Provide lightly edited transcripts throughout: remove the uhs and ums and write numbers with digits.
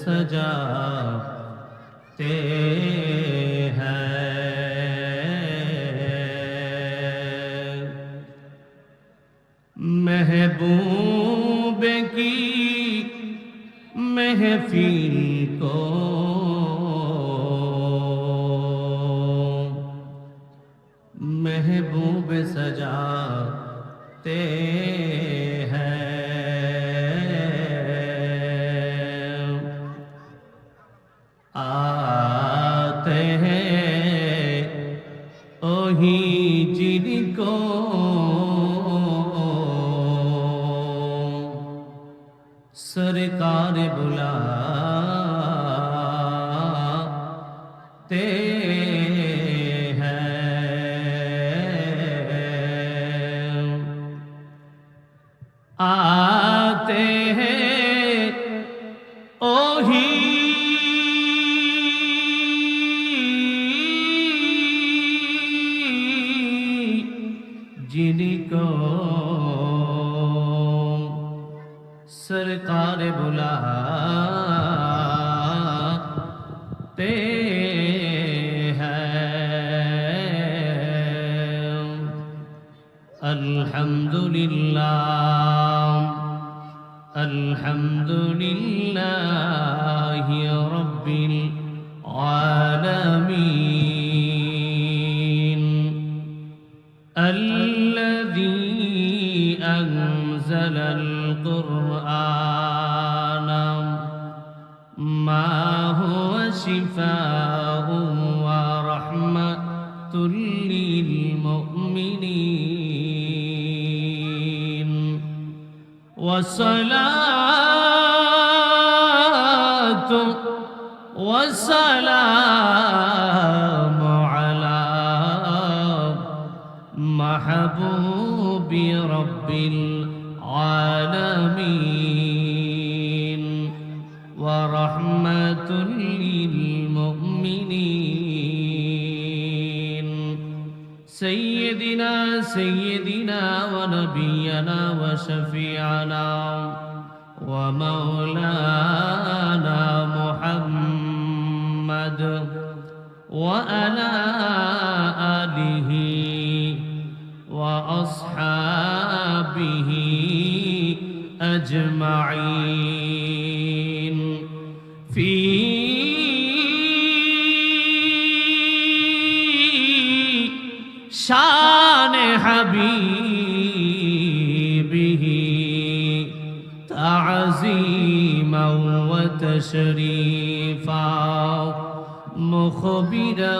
सजाते हैं। महबूब की महफिल को महबूब सजाते हैं। आते हैं ओही जिनको सरकार बुलाते हैं। आते हैं ओही जिनको सरकार बुलाते हैं। अल्हम्दुलिल्लाह अल्हम्दुलिल्लाहि रब्बिल आलमीन अल्लज़ी अंज़लल कुरआन मा हुवा शिफाउन व रहमतुल लिल मुमिनीन वस्सलातु वस्सलामु अला महबूबि रब्बिल आलमीन व रहमतुल लिल मुमिनीन सय्यदिना व नबियना व शफीअना व मौलाना मुहम्मद व अला आलिहि व अस्हाबिहि अजमाइन फी शान हबीबिही ताज़ीमा व तशरीफा मुखबिरा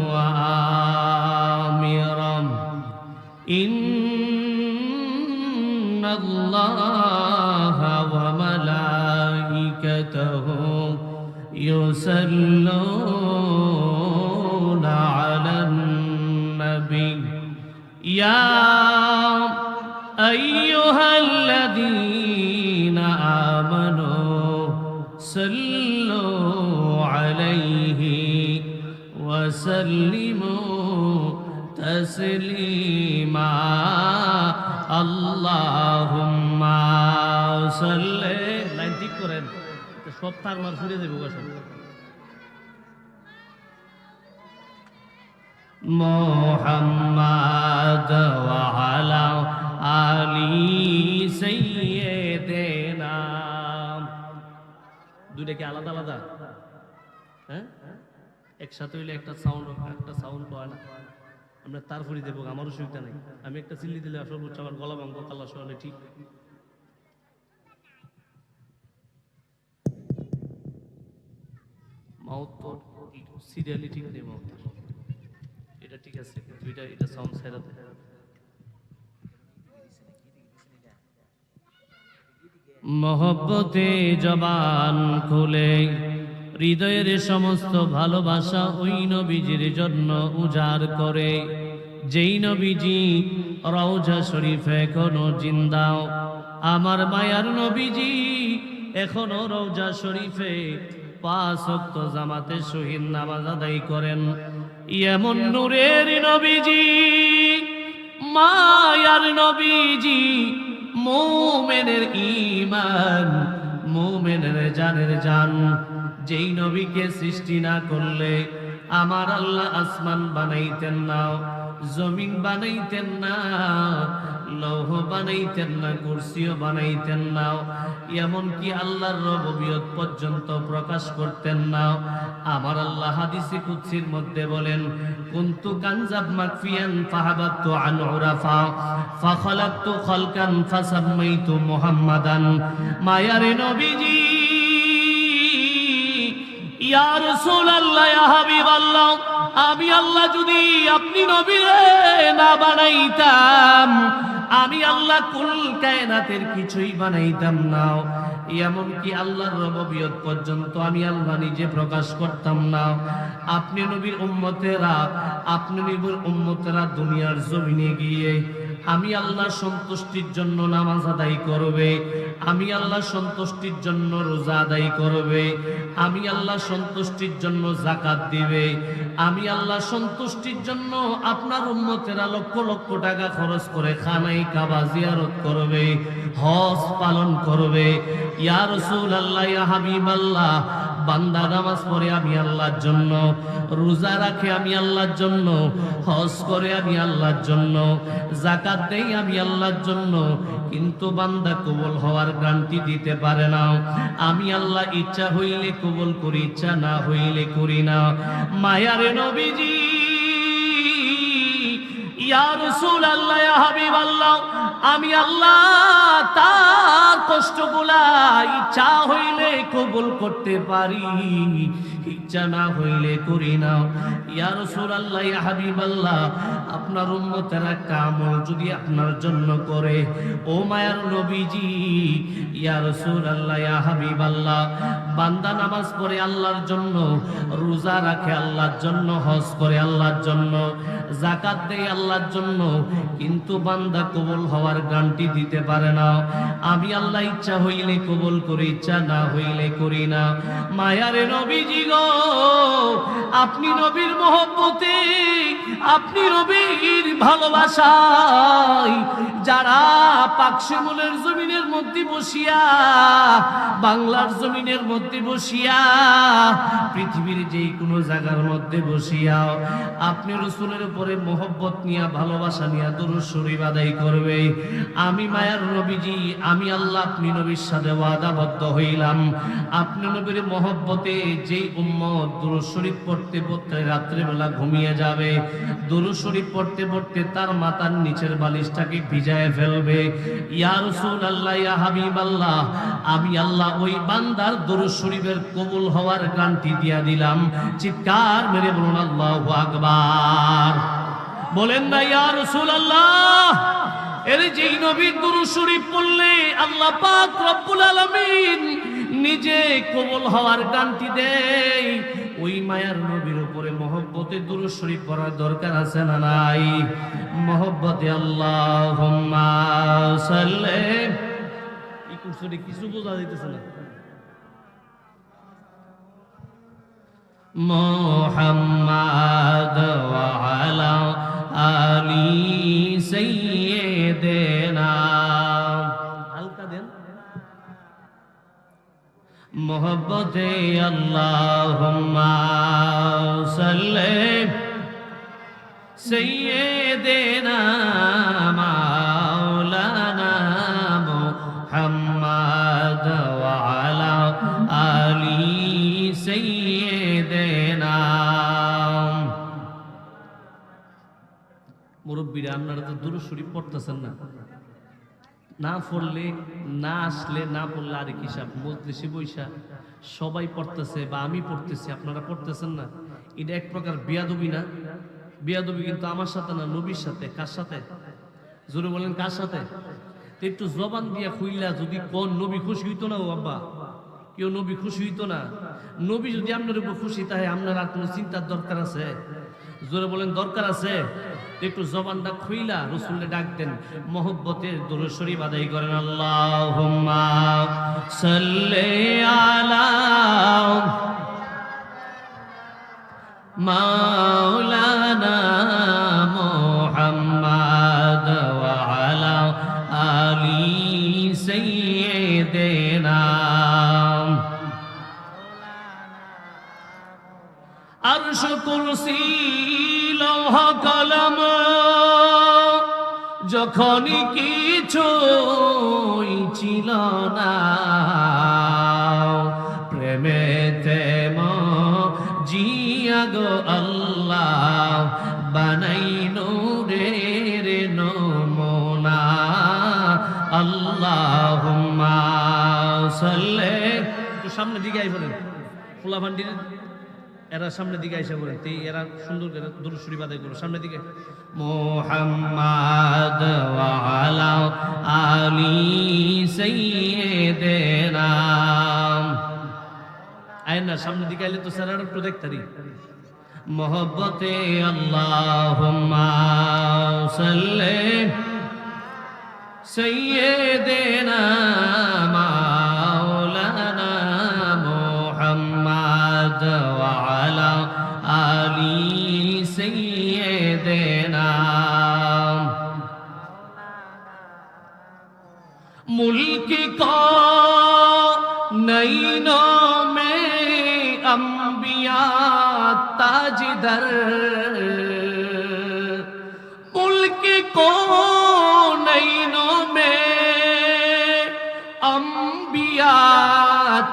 व आमिरा इन्नल्लाह व मलाइकतहु युसल्लूना अलन नबी या अय्युहल्लज़ीना आमनू सल्लू अलैहि व सल्लिमू तस्लीमा अल्लाहुम्मा सल्ले লাইন ঠিক করেন সব তার মার ফুরিয়ে যাবে বসে মুহাম্মাদ ওয়া আলা আলি সাইয়্যিদিনা দুইটা কি আলাদা আলাদা হ্যাঁ একসাথে হইলে একটা সাউন্ড পায় না আমরা তার ফুরি দেবো আমারও সুবিধা নেই আমি একটা চিল্লি দিলে সর্বোচ্চ আমার গলা ভাঙবো কাল্লা শোনালে ঠিক মাউথ তো সিরিয়ালি ঠিক নেই মাউথ এটা ঠিক আছে দুইটা এটা সাউন্ড সাইরাতে मोहब्बते जबान खुले হৃদয়ের সমস্ত ভালোবাসা ওই নবীজির জন্য উজাড় করে যেই নবীজি রওজা শরীফে এখনো জিন্দা আমার মায়ার নবীজি এখনো রওজা শরীফে 5 ওয়াক্ত জামাতে শহীদ নামাজ আদায় করেন এমন নূরের নবীজি মায়ার নবীজি মুমিনের ঈমান মুমিনের জানের জান, যেই নবীকে সৃষ্টি না করলে আমার আল্লাহ আসমান বানাইতেন না, জমিন বানাইতেন না, লৌহ বানাইতেন না, কুরসিও বানাইতেন না, এমনকি আল্লাহর রুবুবিয়ত পর্যন্ত প্রকাশ করতেন না। আমার আল্লাহ হাদিসে কুদসির মধ্যে বলেন, কুনতু কানজাব মাকফিয়ান ফাহাবাতু আন উরাফা ফাখালাকতু খালকান ফাসাম্মাইতু মুহাম্মাদান। মায়ারে নবীজি, ইয়া রাসূলুল্লাহ, ইয়া হাবিবাল্লাহ, আমি আল্লাহ যদি আপনি নবীরে না বানাইতাম, আমি আল্লাহ কুল কায়নাতের কিছুই বানাইতাম না, এমনকি আল্লাহর রুবুবিয়ত পর্যন্ত আমি আল্লাহ নিজে প্রকাশ করতাম না। আপনি নবীর উম্মতেরা, আপনি নবীর উম্মতেরা দুনিয়ার জমিনে গিয়ে আমি আল্লাহ সন্তুষ্টির জন্য নামাজ আদায় করবে, আমি আল্লাহ সন্তুষ্টির জন্য রোজা আদায় করবে, আমি আল্লাহ সন্তুষ্টির জন্য যাকাত দিবে, আমি আল্লাহ সন্তুষ্টির জন্য আপনার উম্মতেরা লক্ষ লক্ষ টাকা খরচ করে খানাই কাবা জিয়ারত করবে, হজ পালন করবে। ইয়া রাসূলুল্লাহ, ইয়া হাবিবাল্লাহ, বান্দা নামাজ পড়ে আমি আল্লাহর জন্য, রোজা রাখে আমি আল্লাহর জন্য, হজ করে আমি আল্লাহর জন্য, যাকাত দেই আমি আল্লাহর জন্য, কিন্তু বান্দা কবুল হওয়ার গ্যারান্টি দিতে পারে না। আমি আল্লাহ ইচ্ছা হইলে কবুল করি, ইচ্ছা না হইলে করি না। মায়ারে নবীজি, ইয়া রাসূলুল্লাহ, ইয়া হাবিবাল্লাহ, আমি আল্লাহ তার কষ্টগুলা ইচ্ছা হইলে কবুল করতে পারি, ইচ্ছা না হইলে করি না। ইয়া রাসূলুল্লাহ, ইয়া হাবিবাল্লাহ, আপনার উম্মতেরা কামল যদি আপনার জন্য করে, ও মায়ার নবীজি, ইয়া রাসূলুল্লাহ, ইয়া হাবিবাল্লাহ, বান্দা নামাজ পড়ে আল্লাহর জন্য, রোজা রাখে আল্লাহর জন্য, হজ করে আল্লাহর জন্য, যাকাত দেয় আল্লাহর জন্য, কিন্তু বান্দা কবুল হওয়ার গ্যারান্টি দিতে পারে না। আমি আল্লাহ ইচ্ছা হইলে কবুল করি, ইচ্ছা না হইলে করি না। মায়ারে নবীজি গো, আপনি নবীর মহব্বতে, আপনি নবীর ভালোবাসায় যারা পাকশিমুলের জমিনের মধ্যে বসিয়া, বাংলার জমিনের মধ্যে বসিয়া, পৃথিবীর যেই কোনো জায়গার মধ্যে বসিয়া আপনি রাসূলের উপরে মহব্বত নিয়ে, ভালোবাসা নিয়ে দুরূদ শরীফ আদায় করবে, আমি মায়ার নবীজি, আমি আল্লাহ আপনি নবীর সাথে ওয়াদাবদ্ধ হইলাম, আপনি নবীর মহব্বতে যেই উম্মত দুরূদ শরীফ পড়তে পড়তে রাত্রে বেলা ঘুমিয়ে যাবে, দুরূদ শরীফ পড়তে পড়তে তার মাথার নিচের বালিশটাকে ভিজায় ফেলবে, ইয়া রাসূলুল্লাহ, ইয়া হাবিবাল্লাহ, আমি আল্লাহ ওই বান্দার দুরূদ শরীফের কবুল হওয়ার গ্যারান্টি দিয়া দিলাম। চিৎকার মেরে বলুন আল্লাহু আকবার। বলেন না ইয়া রাসূলুল্লাহ, এর যেই নবীর দুরূদ শরীফ পড়লে আল্লাহ পাক রব্বুল আলামিন নিজে কবুল হওয়ার গ্যারান্টি দেয়, ওই মায়ার নবীর উপরে মহব্বতে দুরূদ শরীফ পড়ার দরকার আছে না নাই? মহব্বতে আল্লাহুম্মা সাল্লি, এই কুরসুরি কিছু বোঝা যাইতেছে না। মুহাম্মাদ ওয়া আলা আলি সাইয়্যিদিনা, হালকা দেন। মোহব্বতে আল্লাহুম্মা সাল্লি সাইয়্যিদিনা মাওলানা মুহাম্মাদ ওয়া আলা আলি সাইয়্যিদিনা। মুরব্বিরা, আপনারা তো দুরূদ শরীফ পড়তেছেন না, না পড়লে, না আসলে, না পড়লে আরেক হিসাব। মজলিসে বৈশা সবাই পড়তেছে বা আমি পড়তেছি, আপনারা পড়তেছেন না, এটা এক প্রকার বেয়াদবি না? বেয়াদবি কিন্তু আমার সাথে না, নবীর সাথে। কার সাথে? জোরে বলেন, কার সাথে? একটু জবান দিয়া খুইলা যদি কোন নবী খুশি হইতো না? ও আব্বা, কেউ নবী খুশি হইতো না? নবী যদি আপনার উপর খুশি তাহে আপনার আর কোনো চিন্তার দরকার আছে? জোরে বলেন, দরকার আছে? একটু জবানটা খুইলা রাসূলকে ডাক দেন, মহব্বতের দুরূদ শরীফ আদায় করেন। আল্লাহুম্মা সাল্লি আলা মাওলানা মুহাম্মাদ ওয়া আলা আলি সাইয়্যিদিনা লৌহ কলম যখনই কিছুই ছিল না, প্রেমেতে জিয়া গো আল্লাহ বানাই নূরের নমুনা। আল্লাহুম্মা সাল্লি, একটু সামনে দিকে আই বলেন, খোলা ভান্ডির এরা সামনে দিকে আইসা বলেন, এরা সুন্দর করে দুরূদ শরীফ আদায় করো সামনে দিকে। মুহাম্মাদ ওয়া আলা আলি সাইয়্যিদিনা, আয়না সামনে দিকে আইলে তো স্যার একটু দেখতারি মোহব্বতে। আল্লাহুম্মা সাল্লি সাইয়্যিদিনা মাওলানা মুহাম্মাদ ওয়া আলা আলি সাইয়্যিদিনা। मुल्क को नैनों में अंबिया ताजदर, मुल्क को नैनों में अंबिया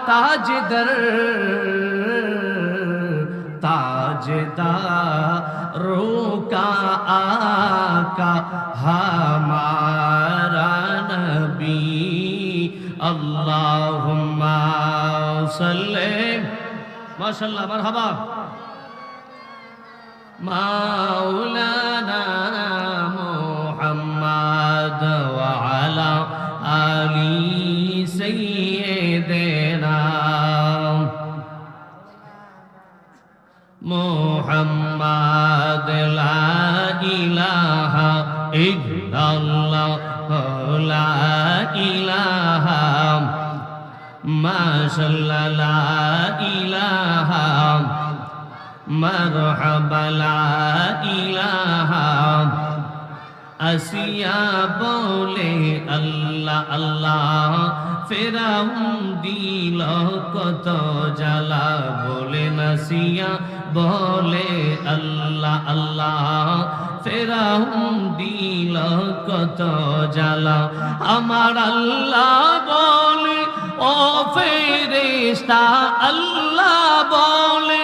ताजदर, ताजदारों का आका हमारा नबी। अल्लाहुम्मा सल्ले, माशाअल्लाह मरहबा, मौलाना मुहम्मद व अला आली सय्यिदिना। मुहम्मद ला इलाहा इल्लल्लाह ला इलाहा माशाअल्लाह ला इलाहा मरहबा ला इलाहा। আসিয়া বলে আল্লাহ আল্লাহ, ফেরাউন দিল কত জ্বালা, বলে নাসিয়া বলে আল্লাহ আল্লাহ, ফেরাউন দিল কত জ্বালা। আমার আল্লাহ বলে ও ফেরেশতা, আল্লাহ বলে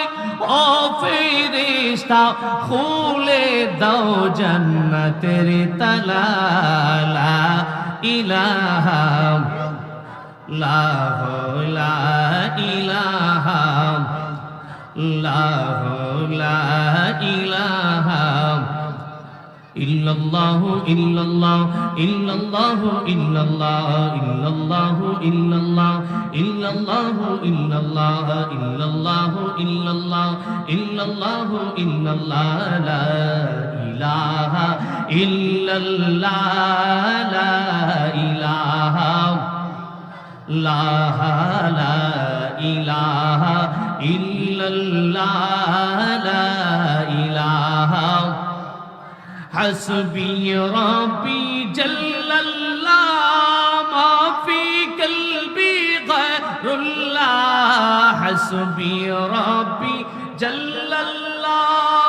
ও ফেরেশতা, খুলে দাও জান্নাতের তালা। লা ইলাহা লা ইলাহা লা ইলাহা ইল্লাল্লাহু ইল্লাল্লাহু ইল্লাল্লাহু ইল্লাল্লাহু ইল্লাল্লাহু ইল্লাল্লাহু ইল্লাল্লাহু ইল্লাল্লাহু ইল্লাল্লাহু ইল্লাল্লাহু ইল্লাল্লাহ লা ইলাহা ইল্লাল্লাহ লা ইলাহা লা ইলাহা ইল্লাল্লাহ লা ইলাহা। حسبي ربي جل الله ما في قلبي غير الله، حسبي ربي جل الله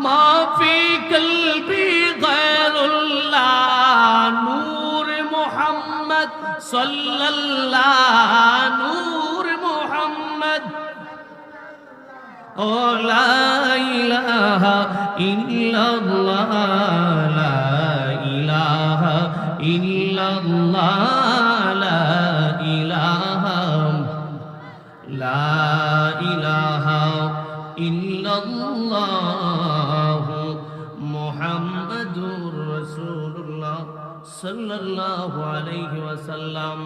ما في قلبي غير الله، نور محمد صلى الله، نور محمد لا إله إلا الله، لا إله إلا الله، لا إله لا إله إلا الله محمد رسول الله صلى الله عليه وسلم।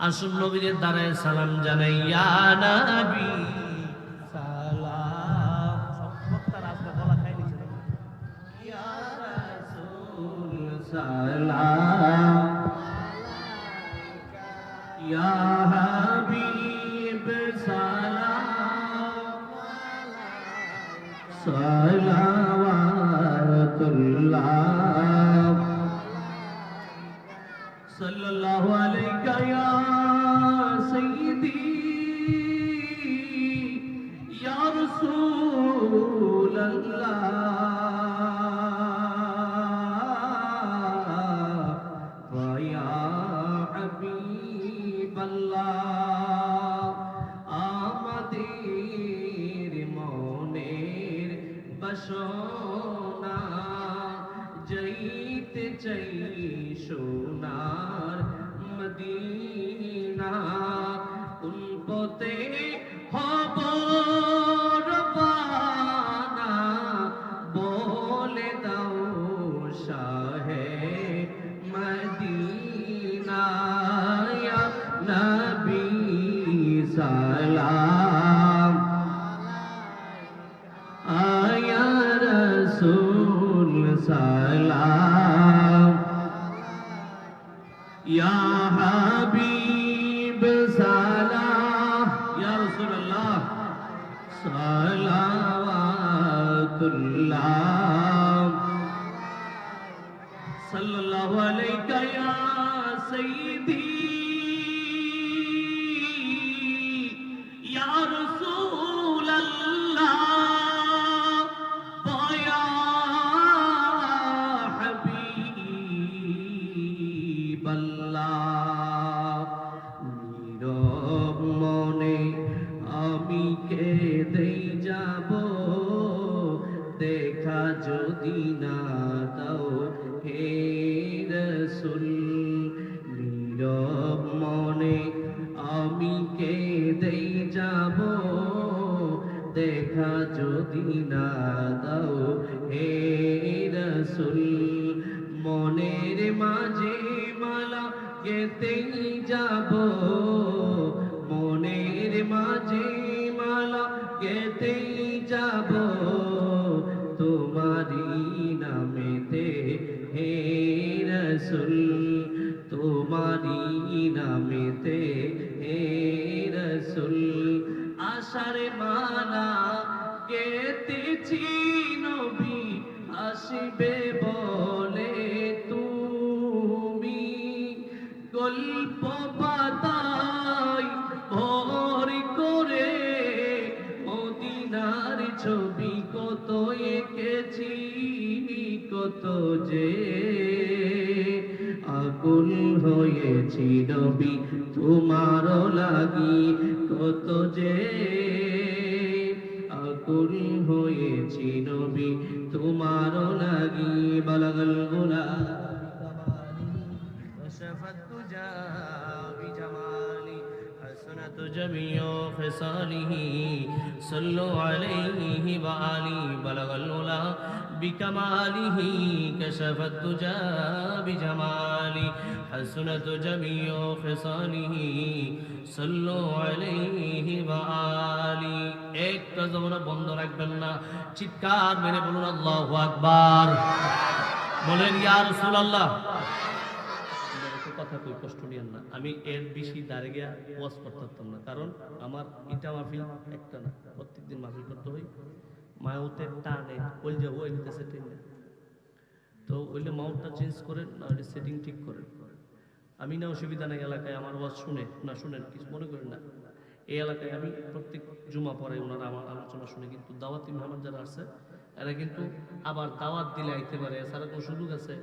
আসুন নবীর দ্বারায় সালাম জানাই, ইয়া নবী salam, ya habib salam, salawatullah sallallahu alayka ya sayyidi ya rasulallah। যাইতে চাই সোনার মদিনা, কোন পথে হব রবানা, বলে দাও শাহে মদিনা। ইয়া নবী সালাম, আয়া রাসূল সালাম, ইয়া হাবিব সালাম, ইয়া রাসূলুল্লাহ সালাওয়াতুল্লাহ সাল্লাল্লাহু আলাইকা ইয়া সাইয়্যিদি ইয়া রাসূলুল্লাহ ওয়া ইয়া হাবিবাল্লাহ। নীরব মনে আমি কেঁদেই যাব, দেখা যদি না দাও হে রাসূল। নীরব মনে আমি কেঁদেই যাব, দেখা যদি না দাও হে রাসূল। মনের মাঝে মালা গেঁথেই যাব, মনের মাঝে মালা গেঁথেই যাব, তোমারি নামেতে হে রাসূল, তোমারি নামেতে হে রাসূল। আশার মালা গেঁথেছি নবী আসবে বলে তুমি, গল্প পাতায় ভর করে মদিনার ছবি কত এঁকেছি, কত যে আকুল হয়েছি নবী তোমার লাগি, কত যে আকুল হয়েছি নবী তোমার লাগি। বালাগাল গুলা حسنت جميع خصاله صلوا عليه وآله بلغ العلا بكماله كشف الدجى بجماله حسنت جميع خصاله صلوا عليه وآله। একটা জবান বন্ধ রাখবেন না, চিৎকার মেরে বলুন আল্লাহু আকবার, বলেন ইয়া রাসূলুল্লাহ। কথা কই, কষ্ট নিয়েন না, আমি এর বেশি দাঁড়িয়ে গিয়া ওয়াজ করতে পারতাম না, কারণ আমার এটা মাহফিল একটা না, প্রত্যেকদিন মাহফিল করতে হয়। মায়াউতে টানে ওই যে ওই নিতেছে টেনে, তো ওইলে মাউটটা চেঞ্জ করেন না, ওইটা সেটিং ঠিক করেন। আমি না অসুবিধা নেই, এলাকায় আমার ওয়াজ শুনে না, শুনেন কিছু মনে করেন না। এই এলাকায় আমি প্রত্যেক জুমা পরে ওনারা আমার আলোচনা শুনে, কিন্তু দাওয়াতি মেহমান যারা আছে এরা কিন্তু আবার দাওয়াত দিলে আইতে পারে, এছাড়া কোনো সুযোগ আছে?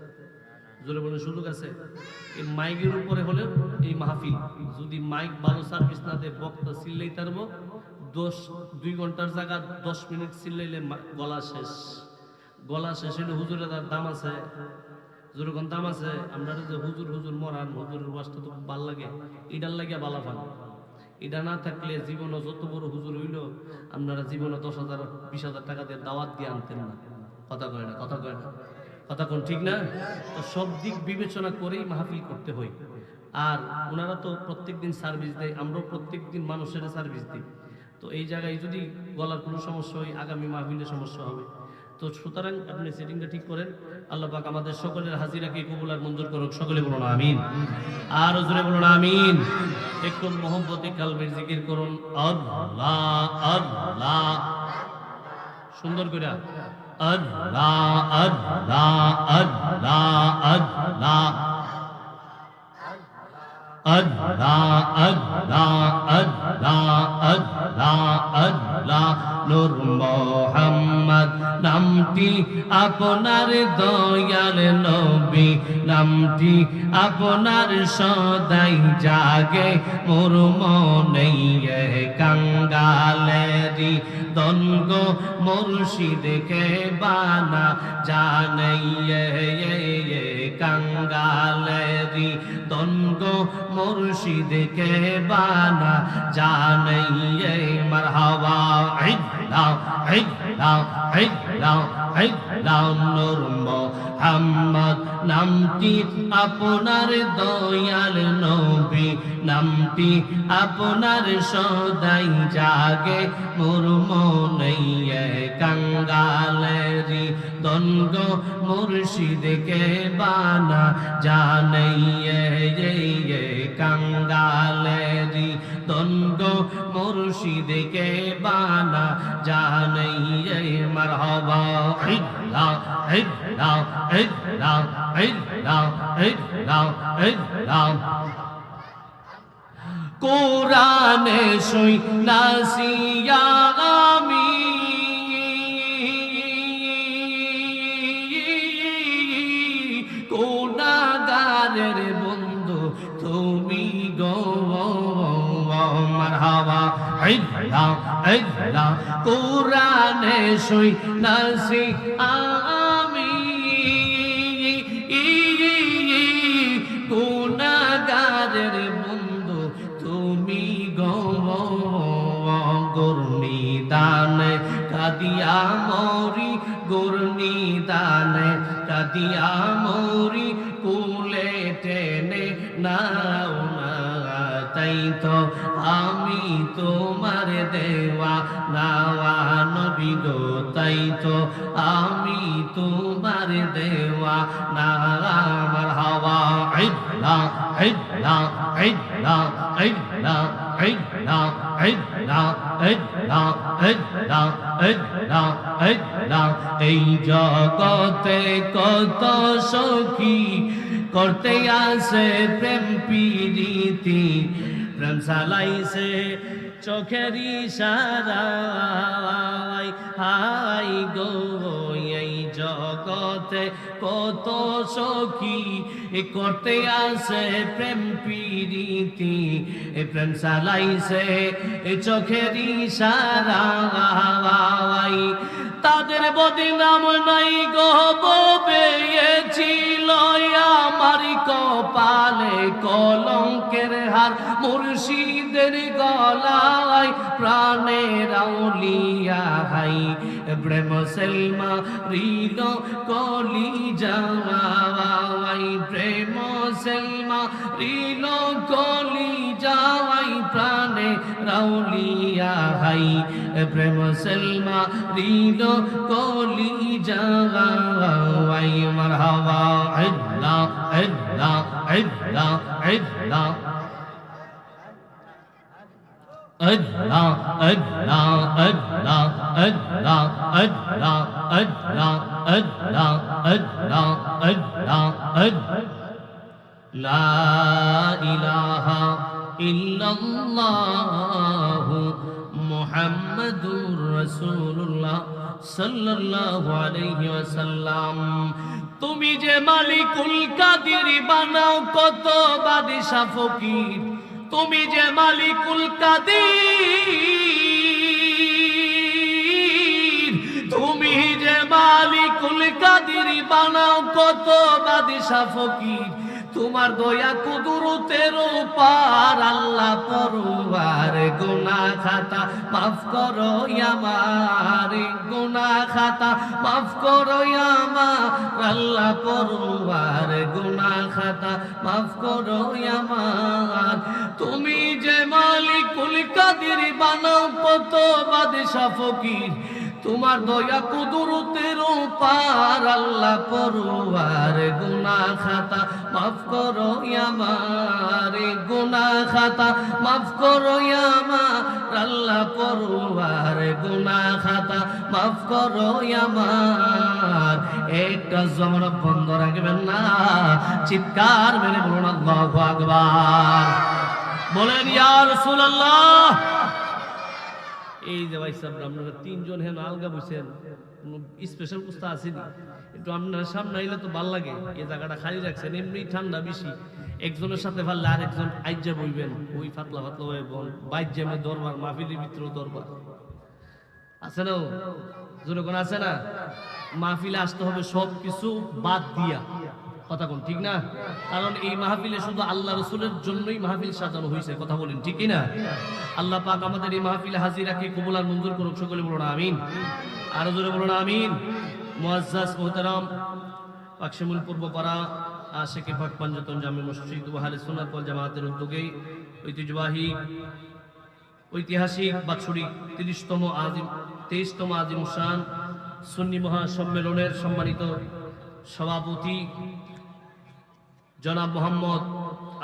জোরে বলে সুযোগ আছে? এই মাইকের উপরে হলে এই মাহফিল, যদি মাইক ভালো সার্ভিস না দেয় বক্তা চিল্লাই তারবো, 2 ঘন্টার জায়গা 10 মিনিট চিল্লাইলে গলা শেষ। গলা শেষ হলে হুজুরের তার দাম আছে, যেরকম দাম আছে। আমরা যে হুজুর হুজুর মরান, হুজুরের ওয়াজটা তো ভাল লাগে, এটার লাগে বালা পান। এটা না থাকলে জীবনে যত বড় হুজুর হইল আপনারা জীবনে 10,000 20,000 টাকা দিয়ে দাওয়াত দিয়ে আনতেন না। কথা কয় না, কথা কয় না, কথা কোন ঠিক না? তো সব দিক বিবেচনা করেই মাহফিল করতে হয়। আর ওনারা তো প্রত্যেকদিন সার্ভিস দেয়, আমরাও প্রত্যেকদিন মানুষের সার্ভিস দিই। তো এই জায়গায় যদি গলার কোনো সমস্যা হয়, আগামী মাহফিলের সমস্যা হবে। তো সুতরাং আপনি সেটিংটা ঠিক করেন। আল্লাহ পাক আমাদের সকলের হাজিরাকে কবুল আর মঞ্জুর করুক। সকলে বলুন আমিন, আর জোরে বলুন আমিন। একটু মহব্বতে কালবের জিকির করুন, আল্লাহ আল্লাহ, সুন্দর করে আল্লাহ আল্লাহ আল্লাহ আল্লাহ আল্লাহ আল্লাহ আল্লাহ আল্লাহ আল্লাহ নূর মোহাম্মদ নামটি আপনার দয়াল নবী নামটি আপনার সদাই জাগে মোর মনে কাঙ্গালেরি দনগ মুর্শিদকে বানা জানাইয়ে কাঙ্গালেরি দনগ মুর্শিদকে বানা জানাইয়ে মারহাবা ইল্লাহ ইল্লাহ ইল্লাহ ইল্লাহ নূর মোহাম্মদ নামটি আপনার দয়াল নবী নামটি আপনার সদাই জাগে মোর মনে কাঙ্গালেরি দনগ মুর্শিদকে বানা জানাইয়ে কাঙ্গালেরি দনগ মুর্শিদকে বানা জানাইয়ে মারহাবা ইল্লাহ ইল্লাহ ইল্লাহ ইল্লাহ ইল্লাহ ইল্লাহ কোরআনে শুই নাসিয়া আমি কোনাগারের বন্ধু তুমি গো মারহাবা ইল্লাহ ইল্লাহ কোরআনে শুই নাসিয়া আমি কোনাগারের বন্ধু তুমি গো গুরনি দানে কাদিয়া মরি গুরনি দানে কাদিয়া মরি কুলে টেনে নাও না তাই তো আমি তোমার দেওয়া নাওয়া নবী গো তাই তো আমি তোমার দেওয়া না মারহাবা ইল্লাহ ইল্লাহ ইল্লাহ ইল্লাহ ইল্লাহ ইল্লাহ ইল্লাহ ইল্লাহ ইল্লাহ ইল্লাহ এই জগতে কত সখী করতে আসে প্রেম প্রীতি প্রেম সালাইছে চোখের ইশারায় হাই গো এই জগতে কত সখী করতে আসে প্রেম প্রীতি প্রেম সালাইছে চোখের ইশারায় তাদের বদনাম নাই গো পেয়েছিল আমার কপালে কলঙ্কের হার মুর্শিদের গলায় প্রাণের আউলিয়া হাই প্রেম সেলমা রিল কলি যাওয়াই প্রেম সেলমা রিল কলি যাওয়াই প্রাণে রাউলিয়া হাই প্রেম সেলমা রিল কলি যাওয়াই মারহাবা ইল্লাহ ইল্লাহ ইল্লাহ ইল্লাহ Allah Allah Allah Allah Allah Allah Allah Allah Allah Allah La ilaha illallah Muhammadur Rasulullah sallallahu alayhi wa sallam তুমি যে মালিকুল কাদির বানাও কত বাদশা ফকির তুমি যে মালিকুল কাদির তুমি যে মালিকুল কাদির বানাও কত বাদশা ফকির তোমার দয়া কুদরতের পার আল্লাহ পরওয়ার গুনাহ খাতা মাফ করো আমার গুনাহ খাতা মাফ করো আমার আল্লাহ পরওয়ার গুনাহ খাতা মাফ করো আমার তুমি যে মালিকুল কাদির বানাও কত বাদশা ফকির তোমার দয়া কুদরতের পার আল্লাহ পরওয়ার গুনাহ খাতা মাফ করো আমার গুনাহ খাতা মাফ করো আমার আল্লাহ পরওয়ার গুনাহ খাতা মাফ করো আমার একটা জমরা বন্ধ রাখবেন না চিৎকার মেরে বলুন আল্লাহু আকবার। বলেন ইয়া রাসূলুল্লাহ। এই যে ভাই সাহেব আপনারা তিনজন হেন আলগা বসেন, কোনো স্পেশাল কুস্তা আসেনি, একটু আপনারা সামনে আইলে তো ভাল লাগে। এই জায়গাটা খালি রাখছেন, এমনি ঠান্ডা বেশি, একজনের সাথে পারলে আরেকজন আইজা বইবেন, ওই ফাতলা ফাতলা হয়ে বল বাইর জামে দরবার, মাহফিলের ভিতরেও দরবার আছে না, জোরে কোন আছে না? মাহফিলে আসতে হবে সব কিছু বাদ দিয়া, কথা কোন ঠিক না? কারণ এই মাহফিলে শুধু আল্লাহ রাসূলের জন্যই মাহফিল সাজানো হয়েছে, কথা বলেন ঠিক কি না? আল্লাহ পাক আমাদের এই মাহফিলে হাজিরাকে কবুল আর মঞ্জুর করুক, সকলে বলুন আমিন। আরো জোরে বলুন আমিন। মুআজ্জাজ মুহতারাম পাকশিমুল পূর্বপাড়া আশিকে পাক পাঞ্জাতন জামে মসজিদ ওয়া আহলে সুন্নাত ওয়াল জামাতের উদ্যোগে ঐতিহ্যবাহী ঐতিহাসিক বাৎসরিক 23তম আজিম শান সুন্নি মহাসম্মেলনের সম্মানিত সভাপতি জনাব মোহাম্মদ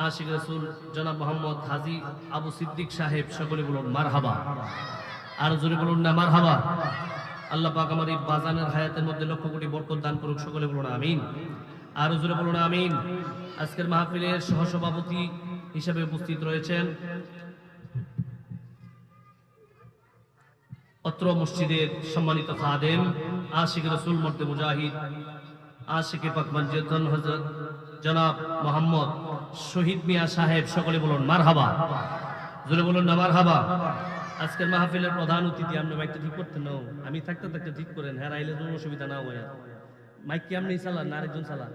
আশিক রাসূল জনাব মোহাম্মদ হাজী আবু সিদ্দিক সাহেব, সকলে বলুন মারহাবা। আর জোরে বলুন না মারহাবা। আল্লাহ পাক আমার এই বাজানের হায়াতের মধ্যে লক্ষ কোটি বরকত দান করুক, সকলে বলুন আমিন। আর জোরে বলুন আমিন। আজকের মাহফিলের সহসভাপতি হিসেবে উপস্থিত রয়েছেন অত্র মসজিদের সম্মানিত খাদেম আশিক রাসূল মর্দে মুজাহিদ আশিকে পাক মঞ্জুরন হযরত জনাব মোহাম্মদ শহীদ মিয়া সাহেব, সকলে বলুন মারহাবা। জোরে বলুন না মারহাবা। আজকের মাহফিলের প্রধান অতিথি, আপনি মাইকটা ঠিক করতেন না, আমি থাকতে থাকতে ঠিক করেন, হ্যাঁ আইলে কোনো অসুবিধা না হয়। মাইক কি আপনি চালান না আরেকজন চালান?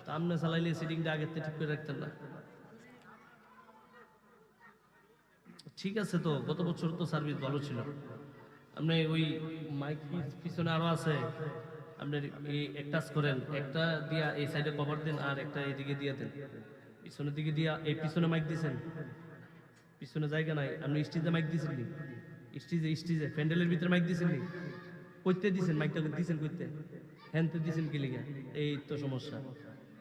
তা আপনি চালাইলে সিটিংটা আগের থেকে ঠিক করে রাখতেন না? ঠিক আছে, তো গত বছর তো সার্ভিস ভালো ছিল। আপনি ওই মাইক পিছনে আরো আছে, আপনি এক কাজ করেন, একটা দিয়া এই সাইডে কভার দেন আর একটা এইদিকে দিয়ে দেন, পিছনের দিকে দিয়া। এই পিছনে মাইক দিয়েছেন, পিছনে জায়গা নাই, আপনি স্টেজে মাইক দিয়েছেন নি? স্টেজে প্যান্ডেলের ভিতরে মাইক দিয়েছেন নি? কইতে দিয়েছেন মাইকটা দিয়েছেন কইতে, হ্যানতে দিয়েছেন কি লিগা? এই তো সমস্যা।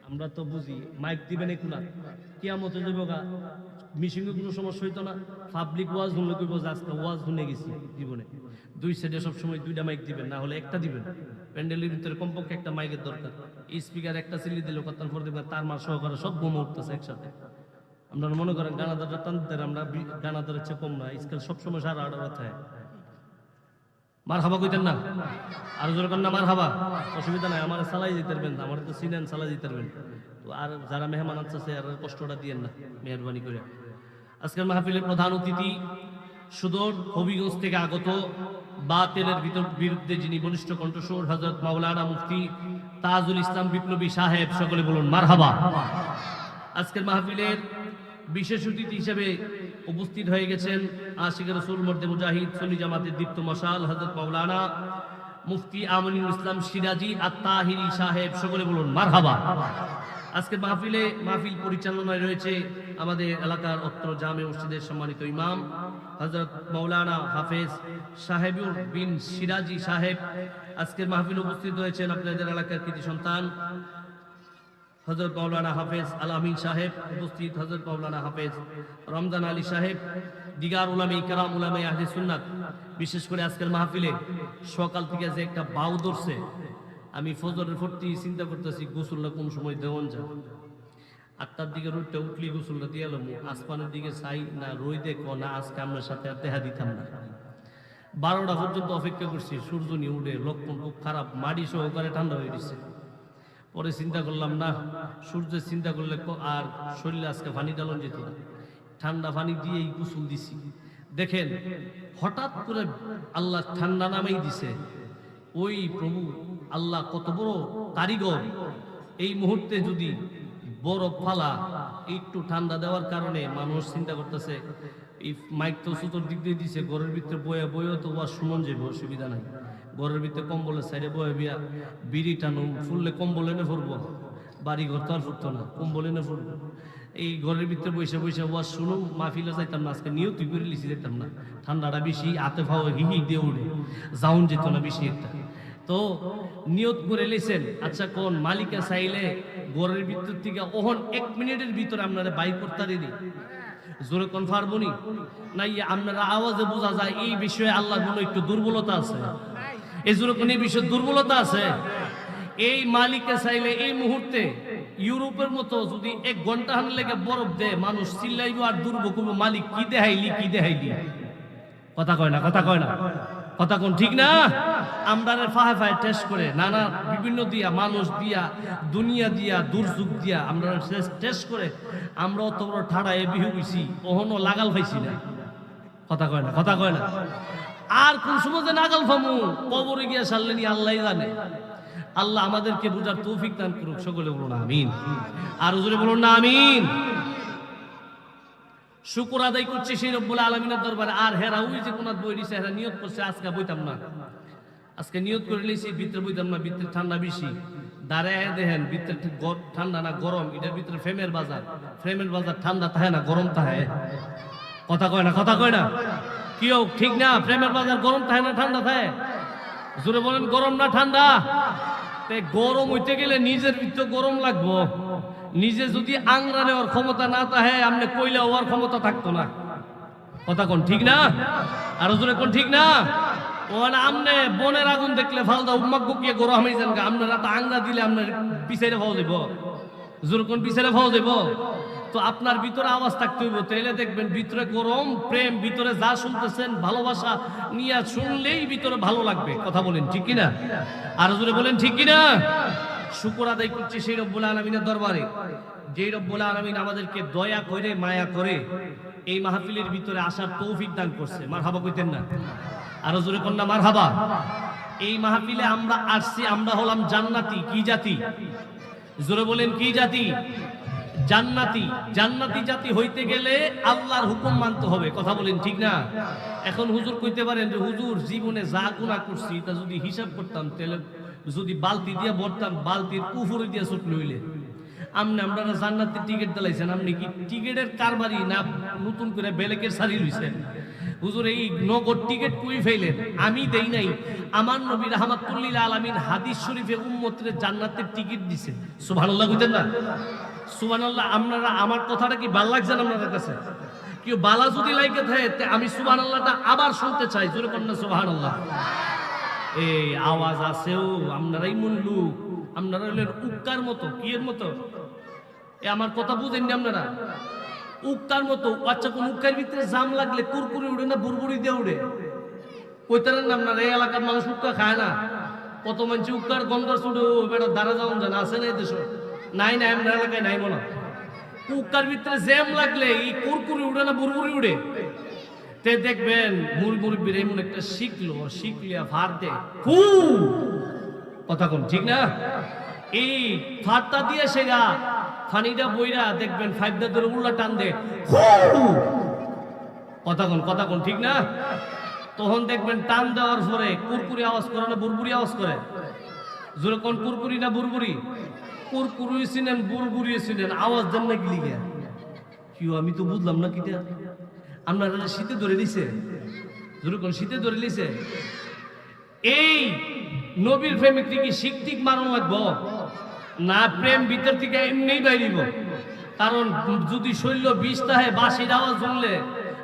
আমরা তো বুঝি মাইক দিবেন একুলা কিয়ামতে যাবগা, মিশিংয়ে কোনো সমস্যা হইতো না। পাবলিক ওয়াজ শুনলে কইব যে আজকে ওয়াজ শুনে গেছি জীবনে। দুই সাইডে সবসময় দুইটা মাইক দিবেন, না হলে একটা দিবেন। প্যান্ডেলের ভিতরে কমপক্ষে একটা মাইকের দরকার। স্পিকার একটা সিলি দিলে কতার পর দেখবেন তার মার সহকারে সব বোমা উঠতেছে একসাথে। আপনারা মনে করেন গানাদারটা টানতে, আমরা গানাদারের চেয়ে কম না, স্কেল সবসময় 8.5 থাকে। মার হাবা কইতেন না? আর জোর করেন না মার হাবা। অসুবিধা নাই, আমার চালাই দিতে পারবেন, আমার তো সিনেন চালাই দিতে পারবেন। তো আর যারা মেহমান আছে আর কষ্টটা দিয়েন না মেহরবানি করে। আজকের মাহফিলের প্রধান অতিথি সুদূর হবিগঞ্জ থেকে আগত, বাতিলের বিরুদ্ধে যিনি বলিষ্ঠ কণ্ঠস্বর, হযরত মাওলানা মুফতি তাজুল ইসলাম বিপ্লবী সাহেব, সকলে বলুন মারহাবা। আজকের মাহফিলের বিশেষ অতিথি হিসেবে উপস্থিত হয়ে গেছেন আশিক রাসূল মর্দে মুজাহিদ সুন্নি জামাতের দীপ্ত মশাল হযরত মাওলানা মুফতি আমিনুল ইসলাম সিরাজি আত-তাহিরি সাহেব, সকলে বলুন মারহাবা। আজকের মাহফিল পরিচালনায় রয়েছে আমাদের এলাকার অত্র জামে মসজিদের সম্মানিত ইমাম হযরত মাওলানা হাফেজ সাহেবুর বিন সিরাজি সাহেব। আজকের মাহফিলে উপস্থিত হয়েছেন আপনাদের এলাকার কৃতি সন্তান হযরত মাওলানা হাফেজ আল আমিন সাহেব, উপস্থিত হযরত মাওলানা হাফেজ রমজান আলী সাহেব, দিগার উলামায়ে কেরাম, উলামায়ে আহলে সুন্নাত। বিশেষ করে আজকের মাহফিলে সকাল থেকে যে একটা বাউ ধরছে, আমি ফজরের ফুর্তি চিন্তা করতেছি গোসলটা কোন সময় দেওয়ান যায়। 8টার দিকে রোদটা উঠলি গোসলটা দিয়ে এলাম, আসমানের দিকে চাই না রই দেখো না, আজকে আপনার সাথে আর দেখা দিতাম না। 12টা পর্যন্ত অপেক্ষা করছি, সূর্য নিয়ে উঠে, লক্ষণ খুব খারাপ, মাটি সহকারে ঠান্ডা হয়ে গেছে। পরে চিন্তা করলাম না, সূর্যের চিন্তা করলে আর শরীরে আজকে পানি ডালন যেত না, ঠান্ডা পানি দিয়েই গোসল দিছি। দেখেন হঠাৎ করে আল্লাহ ঠান্ডা নামেই দিছে। ওই প্রভু আল্লাহ কত বড় কারিগর। এই মুহূর্তে যদি বরফ ফালা একটু ঠান্ডা দেওয়ার কারণে মানুষ চিন্তা করতেছে এই মাইক তো সুতোর দিক দিয়ে দিছে, ঘরের ভিতরে বয়ে তো ওয়াজ শুনন যাবে, অসুবিধা নাই। ঘরের ভিতরে কম্বলের সাইডে বয়ে বিয়া বিড়ি টানো, ফুললে কম্বল এনে ফুরবো, বাড়ি ঘর তো আর ফুরতো না, কম্বল এনে ফুরবো। এই ঘরের ভিতরে বসে বসে ওয়াজ শুনুন, মাহফিলে যাইতাম না, আজকে নিয়েও তুই করে লিখি যেতাম না, ঠান্ডাটা বেশি, হাতে ফাও হিহি দিয়ে উঠে যাউন যেত না বেশি একটা। তো নিয়ত করে লেছেন, আচ্ছা কোন মালিকা চাইলে ঘরের ভিতর থেকে ওহন 1 মিনিটের ভিতরে আপনারা বাইর করতে পারেনি, জোরে কোন পারবনি নাই? আপনারা আওয়াজে বোঝা যায় এই বিষয়ে আল্লাহর কোনো একটু দুর্বলতা আছে, এই জোরে কোন এই বিষয়ে দুর্বলতা আছে। এই মালিকা চাইলে এই মুহূর্তে ইউরোপের মতো যদি 1 ঘন্টা হান লেগে বরফ দেয়, মানুষ চিল্লাইব আর দুর্ব করবো, মালিক কি দেখাইলি কি দেখাইলি। কথা কয় না, কথা কয় না, কথা কোন ঠিক না? আমরা ফাহে ফাহে টেস্ট করে নানা বিভিন্ন দিয়া, মানুষ দিয়া, দুনিয়া দিয়া, দুর্যোগ দিয়া আমরা টেস্ট করে আমরা অত বড় ঠাড়া এ বিহু গেছি, ওহনো লাগাল পাইছি না। কথা কয় না, কথা কয় না। আর কোন সময় যে নাগাল ফামু কবরে গিয়া সারলেনি আল্লাহ জানে। আল্লাহ আমাদেরকে বুঝার তৌফিক দান করুক, সকলে বলুন আমিন। আর জোরে বলুন না আমিন। শুকর আদায় করছে সেই রব্বুল আলামিনের দরবারে। আর হেরা ওই যে কোন বই দিছে, হেরা নিয়ত করছে আজকে বইতাম না, আজকে নিয়ত করে লিছি ভিতরে বইতাম না, ভিতরে ঠান্ডা বেশি। দাঁড়ায় দেখেন ভিতরে ঠান্ডা না গরম, এটার ভিতরে ফ্রেমের বাজার, ফ্রেমের বাজার ঠান্ডা থাকে না গরম থাকে। কথা কয় না, কথা কয় না। কি হোক ঠিক না? ফ্রেমের বাজার গরম থাকে না ঠান্ডা থাকে? জোরে বলেন গরম না ঠান্ডা? গরম হইতে গেলে নিজের ভিতরে গরম লাগবো। নিজে যদি আংরা নেওয়ার ক্ষমতা না থাকে, আপনি কইলা হওয়ার ক্ষমতা থাকতো না। কথা কোন ঠিক না? আর জোরে কোন ঠিক না? ওখানে আমনে বনের আগুন দেখলে ফালদা উম্মাক গুকিয়ে গরম হয়ে যান, আপনারা তো আংরা দিলে আপনার পিছাইরে ফাও যাইব। জোরে কোন পিছাইরে ফাও যাইব? তো আপনার ভিতরে আওয়াজ থাকতে হইব, তাইলে দেখবেন ভিতরে গরম, প্রেম, ভিতরে যা শুনতেছেন ভালোবাসা নিয়ে শুনলেই ভিতরে ভালো লাগবে। কথা বলেন ঠিক কিনা? আর জোরে বলেন ঠিক কিনা? শুকর আদায় করছি সেই রব্বুল আলামিনের দরবারে, যে রব্বুল আলামিন আমাদেরকে দয়া করে মায়া করে এই মাহফিলের ভিতরে আসার তৌফিক দান করছে। মারহাবা কইতেন না? আরো জোরে কোন না মারহাবা। এই মাহফিলে আমরা আসছি, আমরা হলাম জান্নাতি। কি জাতি? জোরে বলেন কি জাতি? জান্নাতি। জান্নাতি জাতি হইতে গেলে আল্লাহর হুকুম মানতে হবে। কথা বলেন ঠিক না? এখন হুজুর কইতে পারেন যে হুজুর জীবনে যা গুনাহ করছি তা যদি হিসাব করতাম, তাহলে যদি বালতি দিয়ে ভরতাম, বালতির উপরে দিয়ে ছুট লইলে আমরা জান্নাতের টিকিট দিলাইছেন। আপনি কি টিকিটের কারবারি না নতুন করে বেলেকের শাড়ি লইছেন? হুজুর এই নগদ টিকিট কই ফেলেন? আমি দেই নাই, আমার নবী রাহমাতুল লিল আলামিন হাদিস শরীফে উম্মতের জান্নাতের টিকিট দিছে। সুবহানাল্লাহ কইতেন না? সুবহানাল্লাহ। আপনারা আমার কথাটা কি ভালো লাগছে না আপনাদের কাছে? কেউ বালা যদি লাগে থাকে আমি সুবহানাল্লাহটা আবার শুনতে চাই। জোরে কোন না সুবহানাল্লাহ। এই আওয়াজ আছেও, আপনারাই মন লোক, আপনারা হলেন উক্কার মতো। কি এর মতো? এ আমার কথা বুঝেননি আপনারা? উক্কার মতো। আচ্ছা, কোন উক্কার ভিতরে জাম লাগলে কুরকুরি উড়ে না বুরবুরি দিয়ে উড়ে? কইতারেন না আপনারা? এই এলাকার মানুষ উক্কা খায় না। কত মানুষ উক্কার গন্ধ ছুটে বেটা দাঁড়া যাওন জানা আছে না এই দেশ? নাই নাই, আপনার এলাকায় নাই মনে। উক্কার ভিতরে জ্যাম লাগলে এই কুরকুরি উড়ে না বুরবুরি উড়ে? তে দেখবেন মুরবুরি এমন একটা শিখলিয়া ফার দে। কথা কোন ঠিক না? এই ফারটা দিয়ে সেগা ফানিটা বইরা দেখবেন ফাইভটা ধরে উল্লা টান দে। কথা কোন ঠিক না? তখন দেখবেন টান দেওয়ার পরে কুরকুরি আওয়াজ করে না বুরবুরি আওয়াজ করে? জোরে কোন কুরকুরি না বুরবুরি? কুরকুরি ছিলেন, বুরবুরি ছিলেন, আওয়াজ দেন না কি লিগে? কি আমি তো বুঝলাম না কিটা। আপনারা শীতে ধরে নিছে? জোরে কোন শীতে ধরে নিছে? এই নবীর প্রেমিক কি শিকটিক মারণ লাগবো না? প্রেম ভিতর থেকে এমনিই বাইরিব। কারণ যদি শৈল্য বিষ তাহে বাঁশির আওয়াজ শুনলে,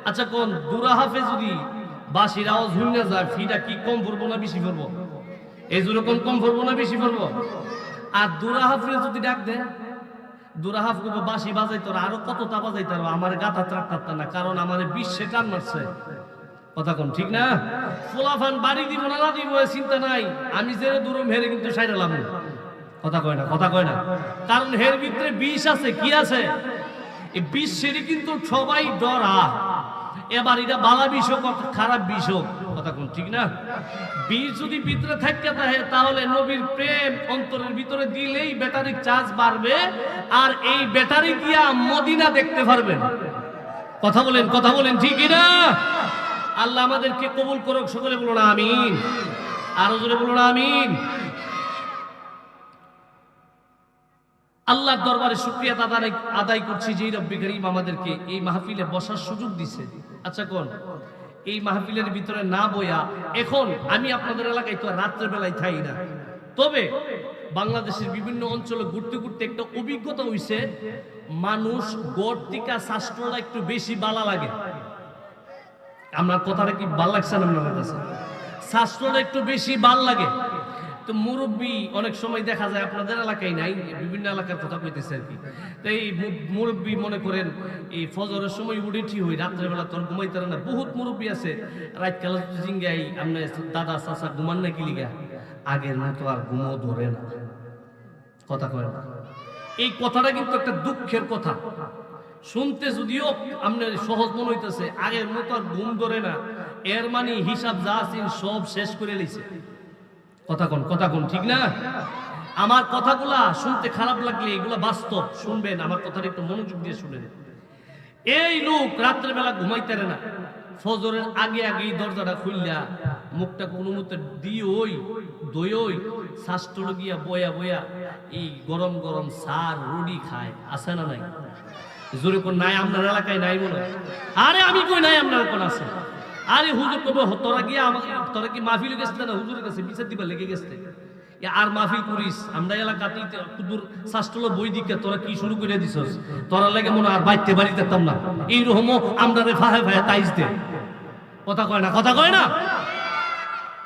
আচ্ছা কোন দুরাহাফে যদি বাঁশির আওয়াজ শুনে যায়, ফিটা কি কম পড়বো না বেশি পড়বো? এই জোরে কোন কম পড়বো না বেশি পড়বো? আর দুরাহাফে যদি ডাক দেয়, দুরাহাফ করবো বাঁশি বাজাইতো আরো কতটা বাজাইতে পারবো, আমার গাথা ত্রাক্তা না, কারণ আমার বিশ্বে টান মারছে। কথা কোন ঠিক না? ফোলাফান বাড়ি দিব না দিব চিন্তা নাই, আমি যে দূরম হেরে কিন্তু সাইরালাম। কথা কয় না, কথা কয় না। কারণ হের ভিতরে বিষ আছে। কি আছে? এই বিষ সেরে কিন্তু সবাই ডরা। এবার এটা বালা বিষ হোক খারাপ বিষ হোক, কথা কোন ঠিক না? বিষ যদি ভিতরে থাকতে থাকে তাহলে নবীর প্রেম অন্তরের ভিতরে দিলেই ব্যাটারির চার্জ বাড়বে, আর এই ব্যাটারি দিয়া মদিনা দেখতে পারবেন। কথা বলেন ঠিক না? আল্লাহ আমাদেরকে কবুল করুক, সকলে বলুন আমিন। আরো জোরে বলুন আমিন। আল্লাহর দরবারে শুকরিয়া আদায় করছি যে রব্বি করিম আমাদেরকে এই মাহফিলে বসার সুযোগ দিছে। আচ্ছা কোন এই মাহফিলের ভিতরে না বইয়া, এখন আমি আপনাদের এলাকায় তো রাত্রে বেলায় থাই না, তবে বাংলাদেশের বিভিন্ন অঞ্চলে ঘুরতে ঘুরতে একটা অভিজ্ঞতা হইছে, মানুষ গড়তিকা শাস্ত্রটা একটু বেশি বালা লাগে। আমার কথাটা কি ভাল লাগছে না আপনার কাছে? শাস্ত্রটা একটু বেশি ভাল লাগে। তো মুরব্বী অনেক সময় দেখা যায় আপনাদের এলাকায় নাই, বিভিন্ন এলাকার কথা কইতেছে আর কি। তো এই মুরব্বী মনে করেন এই ফজরের সময় উঠে ঠিক হই, রাত্রেবেলা তোর ঘুমাইতে না। বহুত মুরব্বী আছে রাত কাল জিঙ্গাই আপনি দাদা চাচা ঘুমান নাকি লিগা, আগের মতো আর ঘুমও ধরে না। কথা কয় না, এই কথাটা কিন্তু একটা দুঃখের কথা। শুনতে যদিও আপনার সহজ মনে হইতেছে, আগের মতো আর ঘুম ধরে না, এর মানে হিসাব যা আছেন সব শেষ করে লিছে। কথা কোন ঠিক না? আমার কথাগুলা শুনতে খারাপ লাগলে এগুলা বাস্তব, শুনবেন, আমার কথাটা একটু মনোযোগ দিয়ে শুনেন। এই লোক রাত্রেবেলা ঘুমাইতে না, ফজরের আগে আগেই দরজাটা খুললা মুখটা কোনো মতে দিয়ে ওই দই শাস্ত্র গিয়া বয়া বয়া এই গরম গরম সার রুটি খায়, আছে না নাই? জোরে কোন নাই? আপনার এলাকায় নাই মনে? আরে আমি কই নাই, আপনার কোন আছে? আরে হুজুর কবে তোরা গিয়া আমাকে, তোরা কি মাহফিল গেছে না হুজুরের কাছে বিচার দিবা লেগে গেছে আর মাহফিল করিস? আমরা এলাকাতে কুদুর শাস্ত্র বই দিকে তোরা কি শুরু করে দিছস? তোরা লাগে মনে আর বাইতে বাড়ি যেতাম না, এইরকম আমরা ফাহে ফাহে তাইজ দে। কথা কয় না?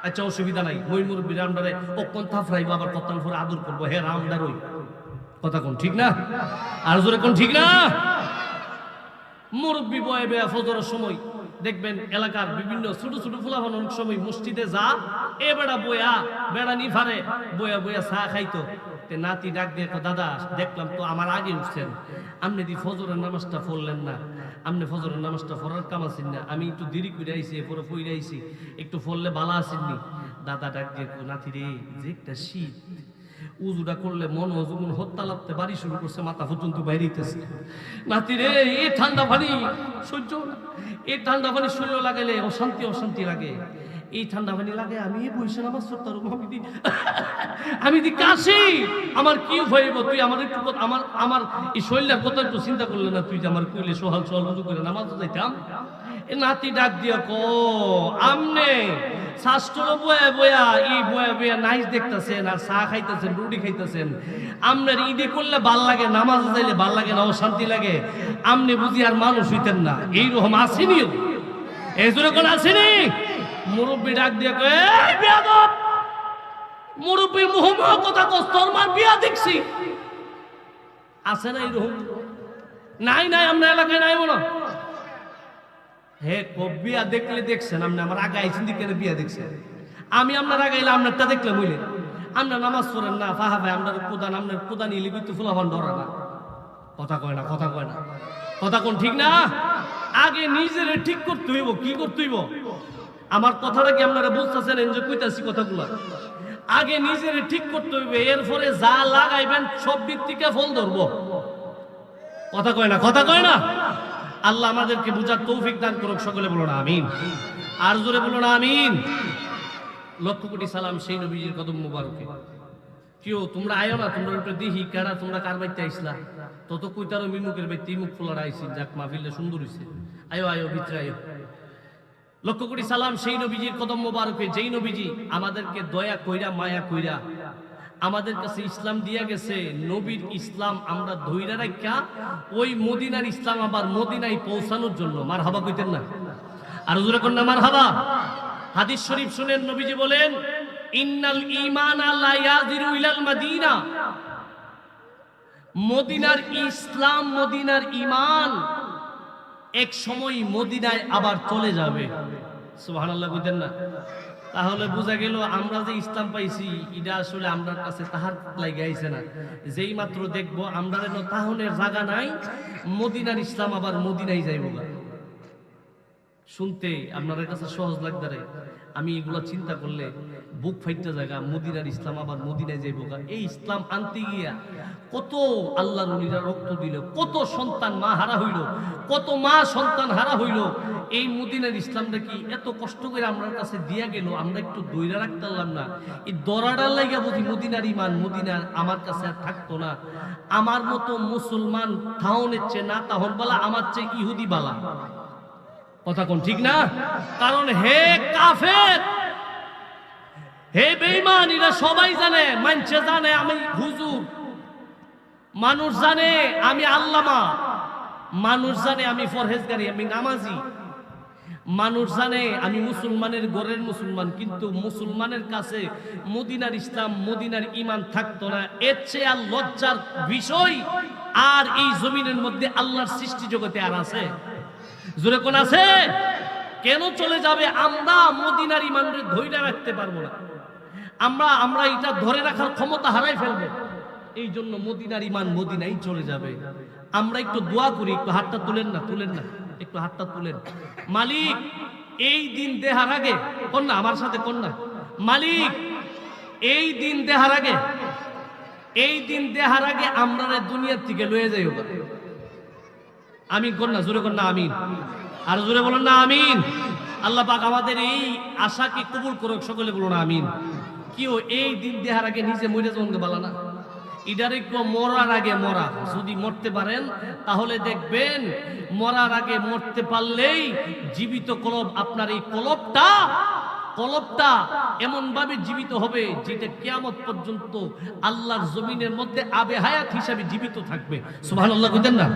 আচ্ছা অসুবিধা নাই, মই মুরব্বীরা আমরা অক্ষণ থাফরাইবো, আবার কত্তান ফুরে আদর করবো, হে রামদার ওই কথা কোন ঠিক না? আর জোরে কোন ঠিক না? মুরব্বী বয়ে বেয়া ফজরের সময় দেখবেন এলাকার বিভিন্ন ছোট ছোট ফুলাফান অনেক সময় মসজিদে যা এ বেড়া বয়া বেড়া নি ফারে বয়া বয়া চা খাইতো। নাতি ডাক দিয়ে দাদা দেখলাম তো আমার আগে উঠছেন, আপনি দি ফজরের নামাজটা পড়লেন না, আপনি ফজরের নামাজটা পড়ার কাম আছেন না, আমি একটু দেরি করে আইছি, এরপরে পড়ে আইছি, একটু পড়লে ভালো আসেননি। দাদা ডাক দিয়ে নাতি রে, যে একটা শীত, উজুটা করলে মন যখন হত্যা লাগতে বাড়ি শুরু করছে, মাথা পর্যন্ত বাইরেছে। নাতি রে, এই ঠান্ডা পানি সহ্য না, এই ঠান্ডা পানি শরীর লাগাইলে অশান্তি লাগে, এই ঠান্ডা পানি লাগে, আমি বসে নামাজ পড়তে পারবো, আমি দি কাশি, আমার কি হইব? তুই আমার একটু আমার এই শরীরের কথা একটু চিন্তা করলে না, তুই যে আমার কইলে সোহাল উজু করে নামাজ যাইতাম। এ নাতি ডাক দিয়া আমনে শাস্ত্র বয়া বয়া এই বয়া বয়া নাইচ দেখতেছেন আর চা খাইতেছেন, রুটি খাইতেছেন, আমনের ঈদে করলে ভাল লাগে, নামাজ যাইলে ভাল লাগে না, অশান্তি লাগে, আমনে বুঝি আর মানুষ হইতেন না। এইরকম আসেনি, এই জন্য কোন আসেনি? মুরব্বী ডাক দিয়ে কয়, বেয়াদব মুরব্বী মুহম্মদ কথা কস, তোর মার বিয়া দেখছি, আছে না এরকম? নাই আমরা এলাকায় নাই বলো। হে বিয়া দেখলে দেখছেন আপনি, আমার আগে আইসেন দিকে বিয়া দেখছেন, আমি আপনার আগাইলে আপনারটা দেখলাম বুঝলেন, আপনার নামাজ পড়েন না, ফাহা ভাই আপনার কোদান ইলি কিন্তু ফুলাফান ধরে না। কথা কয় না? কথা কোন ঠিক না? আগে নিজের ঠিক করতে হইব। কি করতে হইব? আমার কথাটা কি আপনারা বুঝতেছেন? এনজয় কইতাছি কথাগুলো। আগে নিজের ঠিক করতে হইবে, এরপরে যা লাগাইবেন সব দিক থেকে ফল ধরবো। কথা কয় না? আল্লাহ আমাদেরকে বুঝার তৌফিক দান করুক, সকলে বলো না আমিন। আর জোরে বলো না আমিন। লক্ষ কোটি সালাম সেই নবীজির কদম মুবারকে। কেউ তোমরা আয়ো না, তোমরা একটু দেখি কারা তোমরা কার বাইতে আইসলা, তত কইতারও মিমুকের বাইতে মুখ খোলার আইসি, যাক মাহফিলটা সুন্দর হইছে, আয়ো ভিতরে আয়ো। লক্ষ কোটি সালাম সেই নবীজির কদম মুবারকে, যেই নবীজি আমাদেরকে দয়া কইরা মায়া কইরা আমাদের কাছে ইসলাম দিয়া গেছে। নবীর ইসলাম আমরা ধইরা রাখা ওই মদিনার ইসলাম আবার মদিনায় পৌঁছানোর জন্য। মারহাবা কইতেন না? আর হুজুরে কোন না মারহাবা? হাদিস শরীফ শুনেন, নবীজি বলেন, ইন্নাল ঈমান লা ইয়াজিরু ইলাল মাদিনা, মদিনার ইসলাম মদিনার ঈমান এক সময় মদিনায় আবার চলে যাবে। সুবহানাল্লাহ কইতেন না? তাহলে বোঝা গেল আমরা যে ইসলাম পাইছি এটা আসলে আমরা কাছে তাহার লাগে আইছে না। যেই মাত্র দেখবো আমরা যেন তাহনের জায়গা নাই, মদিনার ইসলাম আবার মদিনায় যাইব। শুনতে আপনার কাছে সহজ লাগতে, আমি এগুলা চিন্তা করলে বুক ফাইটটা জায়গা, মদিনার ইসলাম আবার মদিনায় যাইব। এই ইসলাম আনতে গিয়া কত আল্লাহর ওলিরা রক্ত দিল, কত সন্তান মা হারা হইল, কত মা সন্তান হারা হইল। এই মদিনার ইসলামটা কি এত কষ্ট করে আমার কাছে দিয়া গেল, আমরা একটু দইরা রাখতে পারলাম না? এই দরাটার লাগিয়া বুঝি মদিনার ইমান মদিনার আমার কাছে আর থাকতো না। আমার মতো মুসলমান থাউনের চেয়ে না তাহন বালা, আমার চেয়ে ইহুদি বালা। কথা কোন ঠিক না? কারণ হে কাফের, হে বেঈমান, এরা সবাই জানে, মানুষে জানে আমি হুজুর, মানুষ জানে আমি আল্লামা, মানুষ জানে আমি ফরহেজগারি, আমি নামাজি। মানুষ জানে আমি মুসলমানের ঘরের মুসলমান, কিন্তু মুসলমানের কাছে মদিনার ইসলাম মদিনার ঈমান থাকতো না। এর চেয়ে আর লজ্জার বিষয় আর এই জমিনের মধ্যে আল্লাহর সৃষ্টি জগতে আর আছে? জোরে কোন আছে? কেন চলে যাবে? আমরা মদিনার ঈমানকে ধরে রাখতে পারবো না, আমরা এটা ধরে রাখার ক্ষমতা হারাই ফেলবো। এই জন্য মদিনার ঈমান মদিনাই চলে যাবে। আমরা একটু দোয়া করি, একটু হাতটা তুলেন না, একটু হাতটা তুলেন। মালিক এই দিন দেহার আগে, কন্যা আমার সাথে কন্যা, মালিক এই দিন দেহার আগে আমরা দুনিয়ার থেকে লয়ে যাই। আমিন কন্যা, জোরে কন্যা আমিন, আর জোরে বলুন না আমিন। আল্লাহ পাক আমাদের এই আশাকে কবুল করুক, সকলে বলুন আমিন। কেউ এই দিন দেহার আগে নিজে মরে যাওয়ার বালা না, ইডারে মরার আগে মরা। যদি মরতে পারেন তাহলে দেখবেন মরার আগে মরতে পারলেই জীবিত কলব, আপনার এই কলবটা এমন ভাবে জীবিত হবে যেটা কিয়ামত পর্যন্ত আল্লাহর জমিনের মধ্যে আবে হায়াত হিসাবে জীবিত থাকবে। সুবহানাল্লাহ কইতেন না?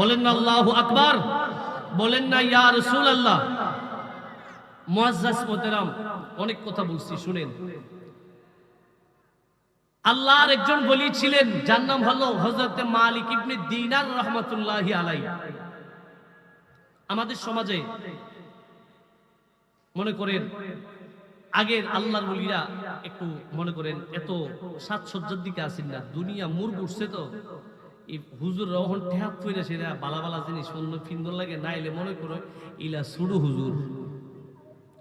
বলেন না আল্লাহু আকবার, বলেন না ইয়া রাসূলুল্লাহ। মুআজ্জাজ মুহতারাম, অনেক কথা বলছি, শুনেন। আল্লাহর একজন ওলি ছিলেন, যার নাম হলো হযরত মালিক ইবনে দিনার রাহমাতুল্লাহি আলাইহি। আমাদের সমাজে মনে করেন আগের আল্লাহর ওলিরা একটু মনে করেন এত সাজসজ্জার দিকে আসেন না, দুনিয়া মুর উঠছে তো এই হুজুর রহন ঠেহাত কইরা সেরা বালা বালা জিনিস অন্য ফিন্দর লাগে নাইলে মনে করো ইলা সুড়ু হুজুর।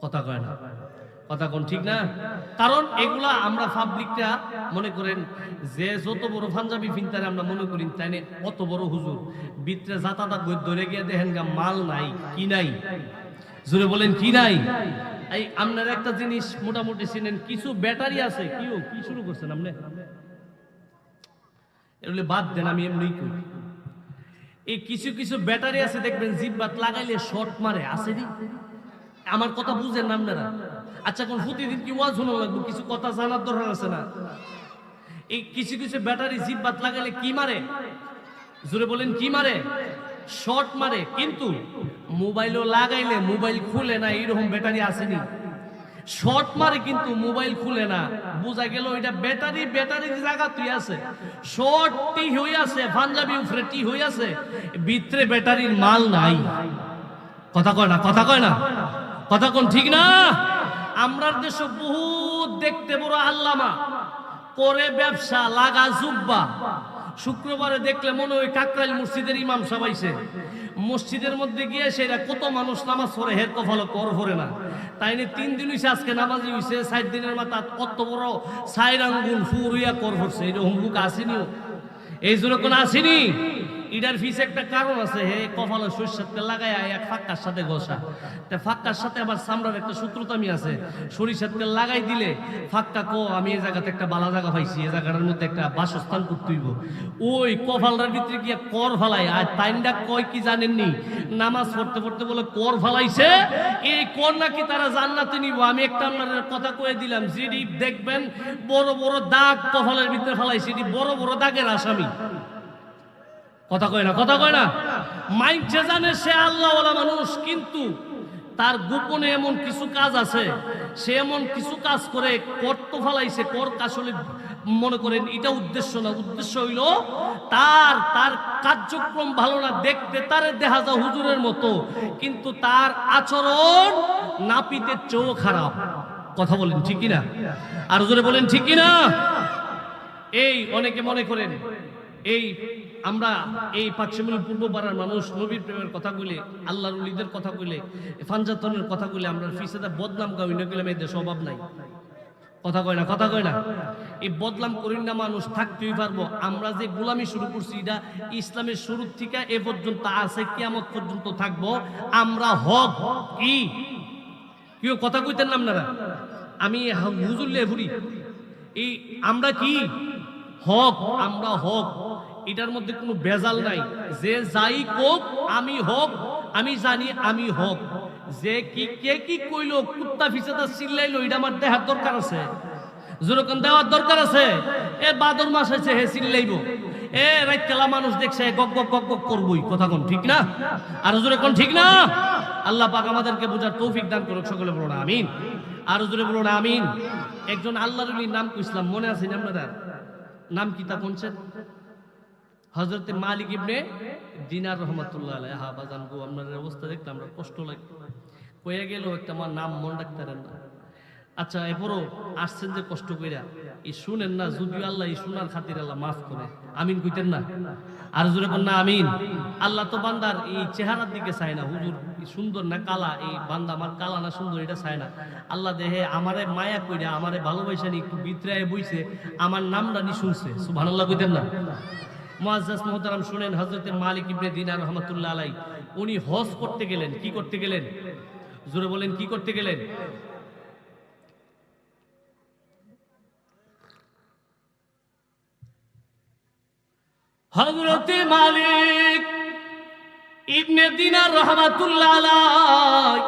কথা কয় না, কথা কোন ঠিক না? কারণ এগুলা আমরা পাবলিকটা মনে করেন যে যত বড় পাঞ্জাবি ফিনতারে আমরা মনে করি তাই না অত বড় হুজুর, ভিতরে জাতাটা ধরে গিয়ে দেখেন গা মাল নাই, কি নাই, জোরে বলেন কি নাই। এই আপনারা একটা জিনিস মোটামুটি চিনেন, কিছু ব্যাটারি আছে। কি শুরু করছেন আপনি? এগুলো বাদ দেন, আমি এমনি করি। এই কিছু ব্যাটারি আছে দেখবেন জিব্বাত লাগাইলে শর্ট মারে, আছে নি? আমার কথা বুঝেন না আপনারা? আচ্ছা কোন প্রতিদিন কি ওয়াজ শোনা লাগবে? কিছু কথা জানার দরকার আছে না? এই কিছু ব্যাটারি জিব্বাত লাগাইলে কি মারে? জোরে বলেন কি মারে? শর্ট মারে। কিন্তু মোবাইলও লাগাইলে মোবাইল খুলে না, এইরকম ব্যাটারি আসেনি। শর্ট মারে কিন্তু মোবাইল খুলে না, বোঝা গেল এটা ব্যাটারির জায়গা তুই আছে, শর্ট টি হয়ে আছে, পাঞ্জাবি উপরে টি হয়ে আছে, ভিতরে ব্যাটারির মাল নাই। কথা কয় না, কথা কয় না, কথা কোন ঠিক না? আমরার দেশে বহুত দেখতে বড় আল্লামা করে ব্যবসা, লাগা জুব্বা, শুক্রবারে দেখলে মনে হয় কাকরাইল মসজিদের ইমাম সাহেব আইছে। মসজিদের মধ্যে গিয়ে সেটা কত মানুষ নামাজ পড়ে, হের কফালো কর ভরে না। তাই নিয়ে 3 দিন হইছে আজকে নামাজি হইছে, 4 দিনের মাথা কত বড় 4 আঙ্গুল ফুরিয়া কর ভরছে। এরকম লোক আসেনি, এই জন্য কোন আসেনি। ইডার ফিস একটা কারণ আছে, হে কপালে সরিষার তেল লাগায় এক ফাক্কার সাথে ঘষা, তা ফাক্কার সাথে আবার চামড়ার একটা সূত্রতামি আছে। সরিষার তেল লাগাই দিলে ফাক্কা কো আমি এই জায়গাতে একটা বালা জায়গা পাইছি, এই জায়গাটার মধ্যে একটা বাসস্থান করতে হইব। ওই কপালটার ভিতরে গিয়ে কর ফালাই। আর তাইনটা কয় কি জানেননি? নামাজ পড়তে পড়তে বলে কর ফালাইছে, এই কর নাকি তারা জান্নাতে নিব। আমি একটা আপনাদের কথা কয়ে দিলাম, যেটি দেখবেন বড় বড় দাগ কপালের ভিতরে ফালাইছে, এটি বড় বড় দাগের আসামি। কথা কয় না, কথা কয় না। মাইনছে জানে সে আল্লাহওয়ালা মানুষ, কিন্তু তার গোপনে এমন কিছু কাজ আছে, সে এমন কিছু কাজ করে কর্ত ফালাইছে। কর আসলে মনে করেন এটা উদ্দেশ্য না, উদ্দেশ্য হইল তার কার্যক্রম ভালো না, দেখতে তারে দেখা যায় হুজুরের মতো, কিন্তু তার আচরণ নাপিতের চেয়েও খারাপ। কথা বলেন ঠিক কিনা? আর হুজুরে বলেন ঠিক কিনা? এই অনেকে মনে করেন এই আমরা এই পাকশিমুল পূর্ব পাড়ার মানুষ নবীর প্রেমের কথা কইলে, আল্লাহর ওলিদের কথা কইলে, ফানজাতনের কথা কইলে আমরা ফিসেদা বদনাম গাই না, কইলাম এই দেশ অভাব নাই। কথা কয় না, কথা কয় না। এই বদনাম করিন না, মানুষ থাকতেই পারবো। আমরা যে গোলামি শুরু করছি এটা ইসলামের শুরু থেকে এ পর্যন্ত আছে, কিয়ামত পর্যন্ত থাকবো। আমরা হক কি কেউ কথা কইতেন না আপনারা? আমি হুজুর লেভুরি, এই আমরা কি হক, আমরা হক, এটার মধ্যে কোনো বেজাল নাই। যে যাই কোক আমি হক, আমি জানি আমি হক। যে কি কে কি কইলো, কুত্তা ফিসাদা চিল্লাইলো, এটা আমার দেখার দরকার আছে, যেরকম দেওয়ার দরকার আছে। এ বাদর মাস আছে, হে চিল্লাইবো। এ রাত কেলা মানুষ দেখছে গক গক গক গক করবই। কথা কোন ঠিক না? আর যেরকম ঠিক না? আল্লাহ পাক আমাদেরকে বোঝার তৌফিক দান করুক, সকলে বলুন আমিন। আর জোরে বলুন আমিন। একজন আল্লাহর ওলির নাম কইছিলাম, মনে আছে না আপনাদের? নাম কি তা কোনছেন? হযরতে মালিক ইবনে দিনার রাহমাতুল্লাহ আলাইহি। হ্যাঁ বাজান গো, আপনাদের অবস্থা দেখতে আমরা কষ্ট লাগে, কইয়া গেল একটা আমার নাম মনে রাখতে পারেন না। আচ্ছা এরপরও আসছেন যে কষ্ট কইরা, এই শুনেন না, যদিও আল্লাহ এই শোনার খাতির আল্লাহ মাফ করে, আমিন কইতেন না? আর জোরে কোন না আমিন। আল্লাহ তো বান্দার এই চেহারার দিকে চায় না, হুজুর সুন্দর না কালা, এই বান্দা আমার কালা না সুন্দর এটা চায় না। আল্লাহ দেহে আমারে মায়া কইরা, আমারে ভালোবাসা নি একটু বিতরায় বইছে, আমার নামটা নি শুনছে, সুবহানাল্লাহ কইতেন না? মুআজ্জাজ মুহতারাম শুনেন, হযরতে মালিক ইবনে দিনার রাহমাতুল্লাহ আলাইহি উনি হজ করতে গেলেন। কি করতে গেলেন? জোরে বলেন, কি করতে গেলেন? হযরতে মালিক ইবনে দিনার রাহমাতুল্লাহ আলাইহি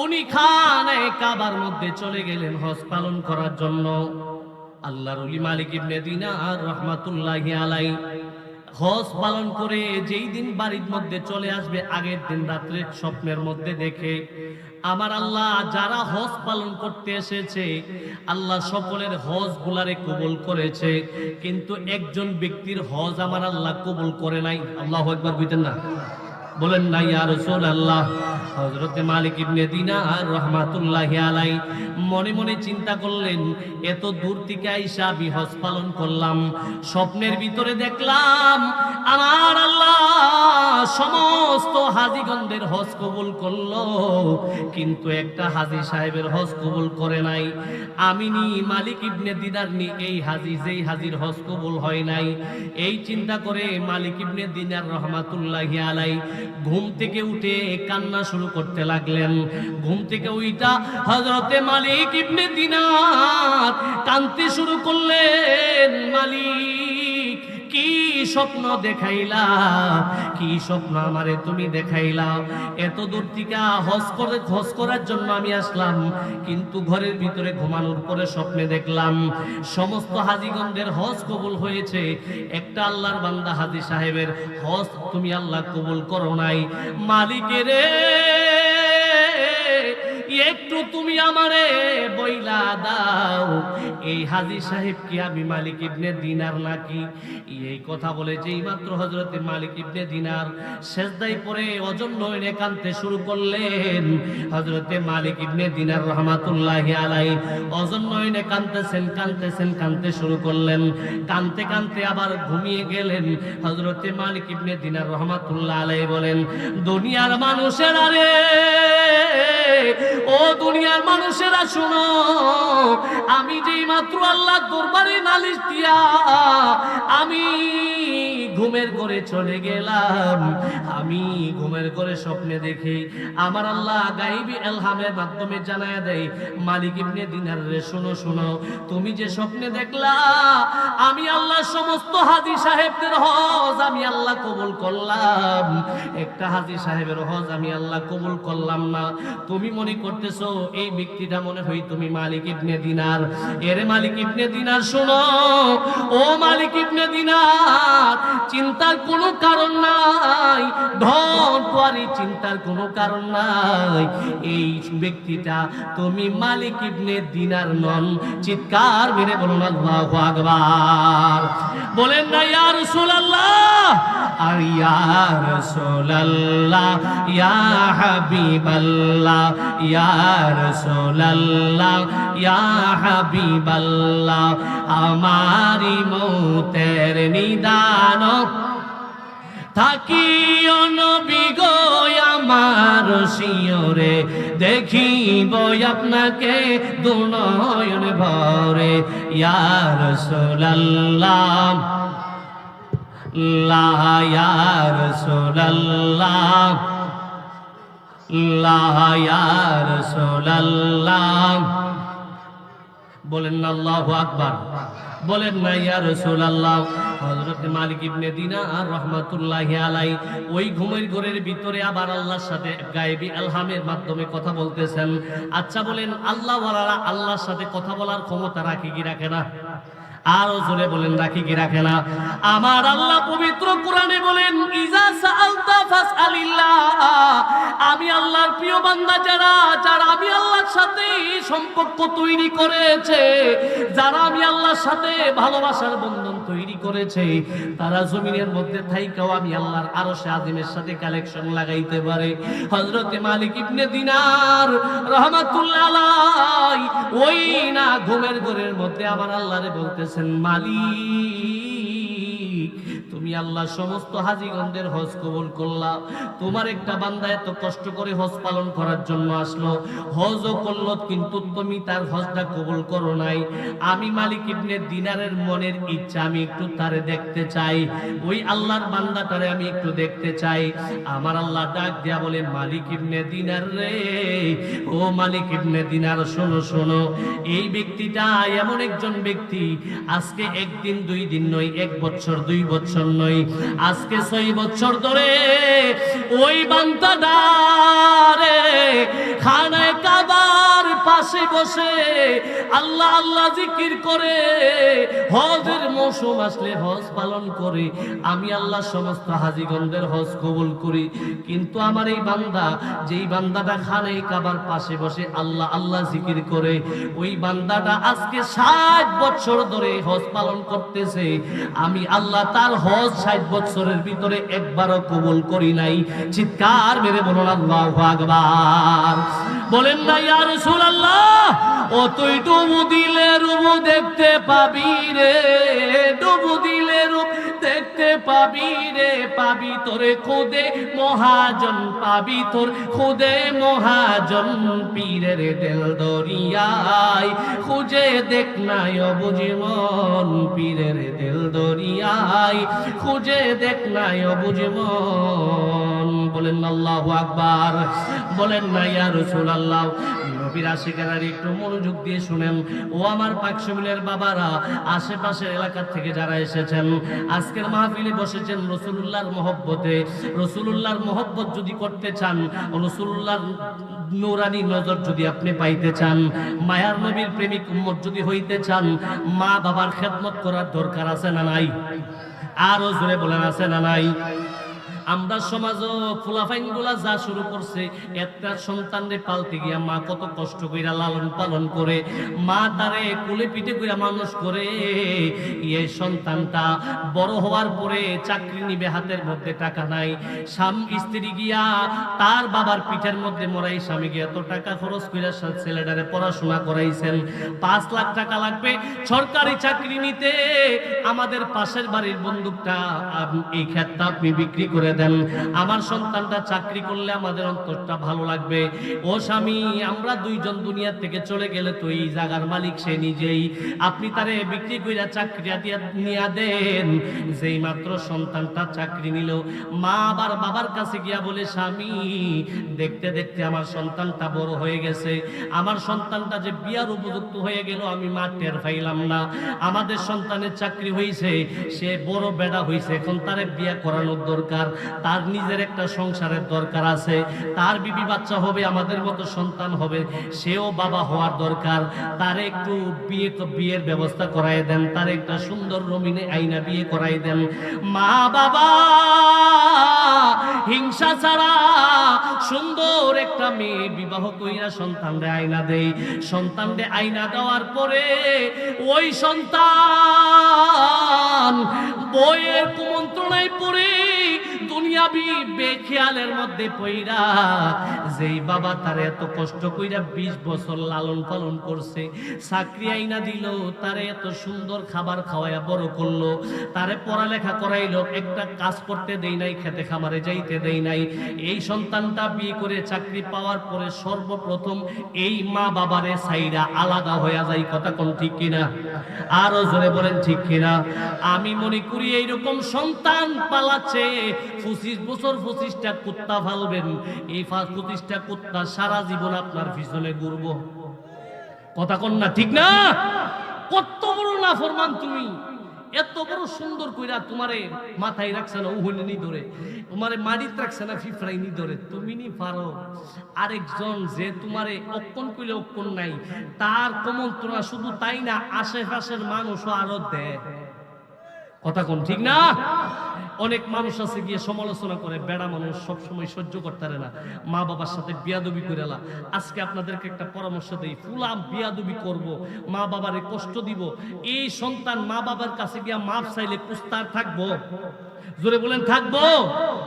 উনি খানে কাবার মধ্যে চলে গেলেন হজ পালন করার জন্য। আল্লাহর ওলি মালিক ইবনে দিনার রাহমাতুল্লাহি আলাইহি হজ পালন করে যেই দিন বাড়ির মধ্যে চলে আসবে, আগের দিন রাত্রে স্বপ্নের মধ্যে দেখে আমার আল্লাহ যারা হজ পালন করতে এসেছে আল্লাহ সকলের হজ গুলারে কবুল করেছে, কিন্তু একজন ব্যক্তির হজ আমার আল্লাহ কবুল করে নাই। আল্লাহু আকবার কইতেন না? বলেন না ইয়া রাসূলুল্লাহ। হযরতে মালিক ইবনে দিনার রাহমাতুল্লাহি আলাইহি মনে মনে চিন্তা করলেন, এত দূর থেকে আইসা আমি হজ পালন করলাম, স্বপ্নের ভিতরে দেখলাম আমার আল্লাহ সমস্ত হাজীগণদের হজ কবুল করলো, কিন্তু একটা হাজী সাহেবের হজ কবুল করে নাই। আমি নি মালিক ইবনে দিনার নি এই হাজী, যেই হাজীর হজ কবুল হয় নাই। এই চিন্তা করে মালিক ইবনে দিনার রাহমাতুল্লাহি আলাইহি ঘুম থেকে উঠে কান্না শুরু করতে লাগলেন। ঘুম থেকে উইটা হযরতে মালিক ইবনে দিনার কাঁদতে শুরু করলেন, মালিক কি স্বপ্ন দেখাইলা, কি স্বপ্ন আমারে তুমি দেখাইলা? এত দূর থেকে হজ করার জন্য আমি আসলাম, কিন্তু ঘরের ভিতরে ঘুমানোর পরে স্বপ্নে দেখলাম সমস্ত হাজীগণদের হজ কবুল হয়েছে, একটা আল্লাহর বান্দা হাজী সাহেবের হজ তুমি আল্লাহ কবুল করো নাই। মালিকের একটু তুমি আমারে বইলা দাও, এই হাজী সাহেব কি আমি মালিক ইবনে দিনার নাকি? এই কথা বলে যেই মাত্র হযরতে মালিক ইবনে দিনার সেজদায় পড়ে অজন্য হয়ে কাঁদতে শুরু করলেন। হযরতে মালিক ইবনে দিনার রাহমাতুল্লাহি আলাইহি অজন্য হয়ে কাঁদতে শুরু করলেন। কাঁদতে কাঁদতে আবার ঘুমিয়ে গেলেন। হযরতে মালিক ইবনে দিনার রাহমাতুল্লাহি আলাইহি বলেন, দুনিয়ার মানুষেরা রে, ও দুনিয়ার মানুষেরা শুনো, আমি যেই মাত্র আল্লাহ দরবারে নালিশ দিয়া আমি ঘুমের ঘরে চলে গেলাম, আমি ঘুমের ঘরে স্বপ্নে দেখি আমার আল্লাহ গায়বী ইলহামের মাধ্যমে জানায়া দেয়, মালিক ইবনে দিনার রে শোনো শোনো, তুমি যে স্বপ্নে দেখলা আমি আল্লাহ সমস্ত হাজী সাহেবদের হজ আমি আল্লাহ কবুল করলাম, একটা হাজী সাহেবের হজ আমি আল্লাহ কবুল করলাম না। তুমি মনে করতেছো এই ব্যক্তিটা মনে হয় তুমি মালিক ইবনে দিনার। এরে মালিক ইবনে দিনার শোনো, ও মালিক ইবনে দিনার, চিন্তার কোনো কারণ নাই, ধন পারি চিন্তার কোনো কারণ নাই, এই ব্যক্তিটা তুমি মালিক ইবনে দিনার নন। চিৎকার মেরে বলুন আল্লাহু আকবার। বলেন না ইয়া রাসূলুল্লাহ, আর ইয়া রাসূলুল্লাহ, ইয়া হাবিবাল্লাহ, ইয়া রাসূলুল্লাহ, ইয়া হাবিবাল্লাহ, আমারি মৌতের নিদান থাকিও নবী গো আমার শিয়রে, দেখিব আপনাকে দুনয়ন ভরে। ইয়া রাসূলুল্লাহ, লা ইয়া রাসূলুল্লাহ, লা ইয়া রাসূলুল্লাহ। বলেন না আল্লাহু আকবার, বলেন না ইয়া রাসূলুল্লাহ। হযরত মালিক ইবনে দিনার রাহমাতুল্লাহি আলাইহি ওই ঘুমের ঘরের ভিতরে আবার আল্লাহর সাথে গায়বী ইলহামের মাধ্যমে কথা বলতেছেন। আচ্ছা বলেন, আল্লাহ ওয়ালারা আল্লাহর সাথে কথা বলার ক্ষমতা রাখে কি রাখে না? আরো জোরে বলেন, রাখি কি রাখে না? আমার আল্লাহ পবিত্র কোরআনে বলেন, ইজা সাআলতা ফাসআলিল্লাহ, আমি আল্লাহর প্রিয় বান্দা যারা যারা আমি আল্লাহর সাথে সম্পর্ক তৈরি করেছে, যারা আমি আল্লাহর সাথে ভালোবাসার বন্ধন তৈরি করেছে, তারা জমিনের মধ্যে থাইকাও আমি আল্লাহর আরশে আজিমের সাথে কালেকশন লাগাইতে পারে। হযরতে মালিক ইবনে দিনার রাহমাতুল্লাহ আলাইহি ওই না ঘুমের ঘরের মধ্যে আমার আল্লাহরে বলতেছেন, মালিক তুমি আল্লাহ সমস্ত হাজীগণদের হজ কবুল করলা, তোমার একটা বান্দা এত কষ্ট করে হজ পালন করার জন্য আসলো, হজও করলো, কিন্তু তুমি তার হজটা কবুল করো নাই। আমি মালিক ইবনে দিনারের মনের ইচ্ছা, আমি একটু তারে দেখতে চাই, ওই আল্লাহর বান্দাটারে আমি একটু দেখতে চাই। আমার আল্লাহ ডাক দিয়া বলে, মালিক ইবনে দিনার রে, ও মালিক ইবনে দিনার, শোনো শোনো, এই ব্যক্তিটা এমন একজন ব্যক্তি, আজকে একদিন দুই দিন নয়, 1 বছর 2 বছর নয়, আজকে 6 বছর ধরে ওই বান্দাটারে খানায়ে কাবার পাশে বসে আল্লাহ আল্লাহ জিকির করে, হজের মৌসুম আসলে হজ পালন করে, আমি আল্লাহ সমস্ত হাজীগণদের হজ কবুল করি। কিন্তু আমার এই বান্দা, যেই বান্দাটা খানায়ে কাবার পাশে বসে আল্লাহ আল্লাহ জিকির করে, ওই বান্দাটা আজকে 60 বছর ধরে হজ পালন করতেছে, আমি আল্লাহ তার হজ 60 বছরের ভিতরে একবারও কবুল করি নাই। চিৎকার মেরে বলুন আল্লাহু আকবার। বলেন না ইয়া রাসূলুল্লাহ, ও তুই ডুবু দিলে রূপ দেখতে পাবি রে, ডুবু দিলে রূপ দেখতে পাবি রে, পাবি তোরে খুদে মহাজন, পাবি তোর খুদে মহাজন, পীরের দিল দরিয়ায় খুঁজে দেখ নাই অবুঝি মন, পীরের দিল দরিয়ায় খুঁজে দেখ নাই অবুঝি মন। বলেন আল্লাহু আকবার। বলেন না ইয়া রাসূলুল্লাহ। নবীর আশিকেরা একটু মনোযোগ দিয়ে শুনেন, ও আমার পাকশমিলের বাবারা, আশেপাশের এলাকা থেকে যারা এসেছেন, আজকের মাহফিলে বসেছেন রাসূলুল্লাহর মহব্বতে। রাসূলুল্লাহর মহব্বত যদি করতে চান, রাসূলুল্লাহর নূরানি নজর যদি আপনি পাইতে চান, মায়ার নবীর প্রেমিক উম্মত যদি হইতে চান, মা বাবার খেদমত করার দরকার আছে না নাই? আরো জোরে বলেন, আছে না নাই? আমরা সমাজও ফুলাফাইন গুলা যা শুরু করছে, একটা সন্তানরে পালতে গিয়া মা কত কষ্ট কইরা লালন পালন করে, মা তারে কোলে পিঠে কইরা মানুষ করে, এই সন্তানটা বড় হওয়ার পরে চাকরি নিবে, হাতের মধ্যে টাকা নাই, স্ত্রী গিয়া তার বাবার পিঠের মধ্যে মরাই, স্বামী গিয়া এত টাকা খরচ কইরা ছেলেটারে পড়াশোনা করাইছেন, 5 লাখ টাকা লাগবে সরকারি চাকরি নিতে, আমাদের পাশের বাড়ির বন্দুকটা এই ক্ষেতটা আপনি বিক্রি করে দেন, আমার সন্তানটা চাকরি করলে আমাদের অন্তরটা ভালো লাগবে। ও স্বামী, আমরা দুইজন দুনিয়া থেকে চলে গেলে তো এই জায়গার মালিক সে নিজেই, আপনি তারে বিক্রি কইরা চাকরি নিয়া দেন। যেই মাত্র সন্তানটা চাকরি নিল, মা আবার বাবার কাছে গিয়া বলে, স্বামী দেখতে দেখতে আমার সন্তানটা বড় হয়ে গেছে, আমার সন্তানটা যে বিয়ার উপযুক্ত হয়ে গেল আমি মা টের পাইলাম না, আমাদের সন্তানের চাকরি হয়েছে, সে বড় বেড়া হয়েছে, এখন তারে বিয়া করানোর দরকার, তার নিজের একটা সংসারের দরকার আছে, তার বিবি বাচ্চা হবে, আমাদের মতো সন্তান হবে, সেও বাবা হওয়ার দরকার, তার একটু বিয়ের ব্যবস্থা করাই দেন, তার একটা সুন্দর রমিনে আইনা বিয়ে করাই দেন। মা বাবা হিংসা ছাড়া সুন্দর একটা মেয়ে বিবাহ কইরা সন্তানরে আইনা দেই, সন্তানরে আইনা দেওয়ার পরে ওই সন্তান বইয়ের কুমন্ত্রণায় পড়ে দুনিয়াবি বেখেয়ালের মধ্যে পইরা, যেই বাবা তার এত কষ্ট কইরা 20 বছর লালন পালন করছে, চাকরি আইনা দিল, তারে এত সুন্দর খাবার খাওয়ায়া বড় করলো, তারে পড়ালেখা করাইলো, একটা কাজ করতে দেই নাই, খেতে খামারে যাইতে দেই নাই, এই সন্তানটা বিয়ে করে চাকরি পাওয়ার পরে সর্বপ্রথম এই মা বাবারে সাইরা আলাদা হয়ে যায়। কথা কোন ঠিক কিনা? আরো জোরে বলেন ঠিক কিনা? আমি মনে করি এইরকম সন্তান পালাচ্ছে 25 বছর 25টা কুত্তা ফালবেন, এই 25টা কুত্তা সারা জীবন আপনার পিছনে ঘুরবো। কথা কোন না ঠিক না? কত বড় নাফরমান তুমি, এত বড় সুন্দর কইরা তোমারে মাথায় রাখছে না উহুনে নি ধরে, তোমারে মাটিতে রাখছে না ফিফরাই নি ধরে, তুমি নি পারো আরেকজন যে তোমারে অক্ষণ কইলে অক্ষণ নাই, তার কুমন্ত্রণা শুধু তাই না, আশেপাশের মানুষও আরো দেয়। কথা কোন ঠিক না? অনেক মানুষ আছে গিয়ে সমালোচনা করে, বেড়া মানুষ সব সময় সহ্য করতে পারে না, মা বাবার সাথে বিয়াদবি করেলা। আজকে আপনাদেরকে একটা পরামর্শ দেই, ফুলাম বিয়াদবি করব, মা বাবারে কষ্ট দিব, এই সন্তান মা বাবার কাছে গিয়া মাপ চাইলে কুস্তার থাকবো? জোরে বলেন থাকবো?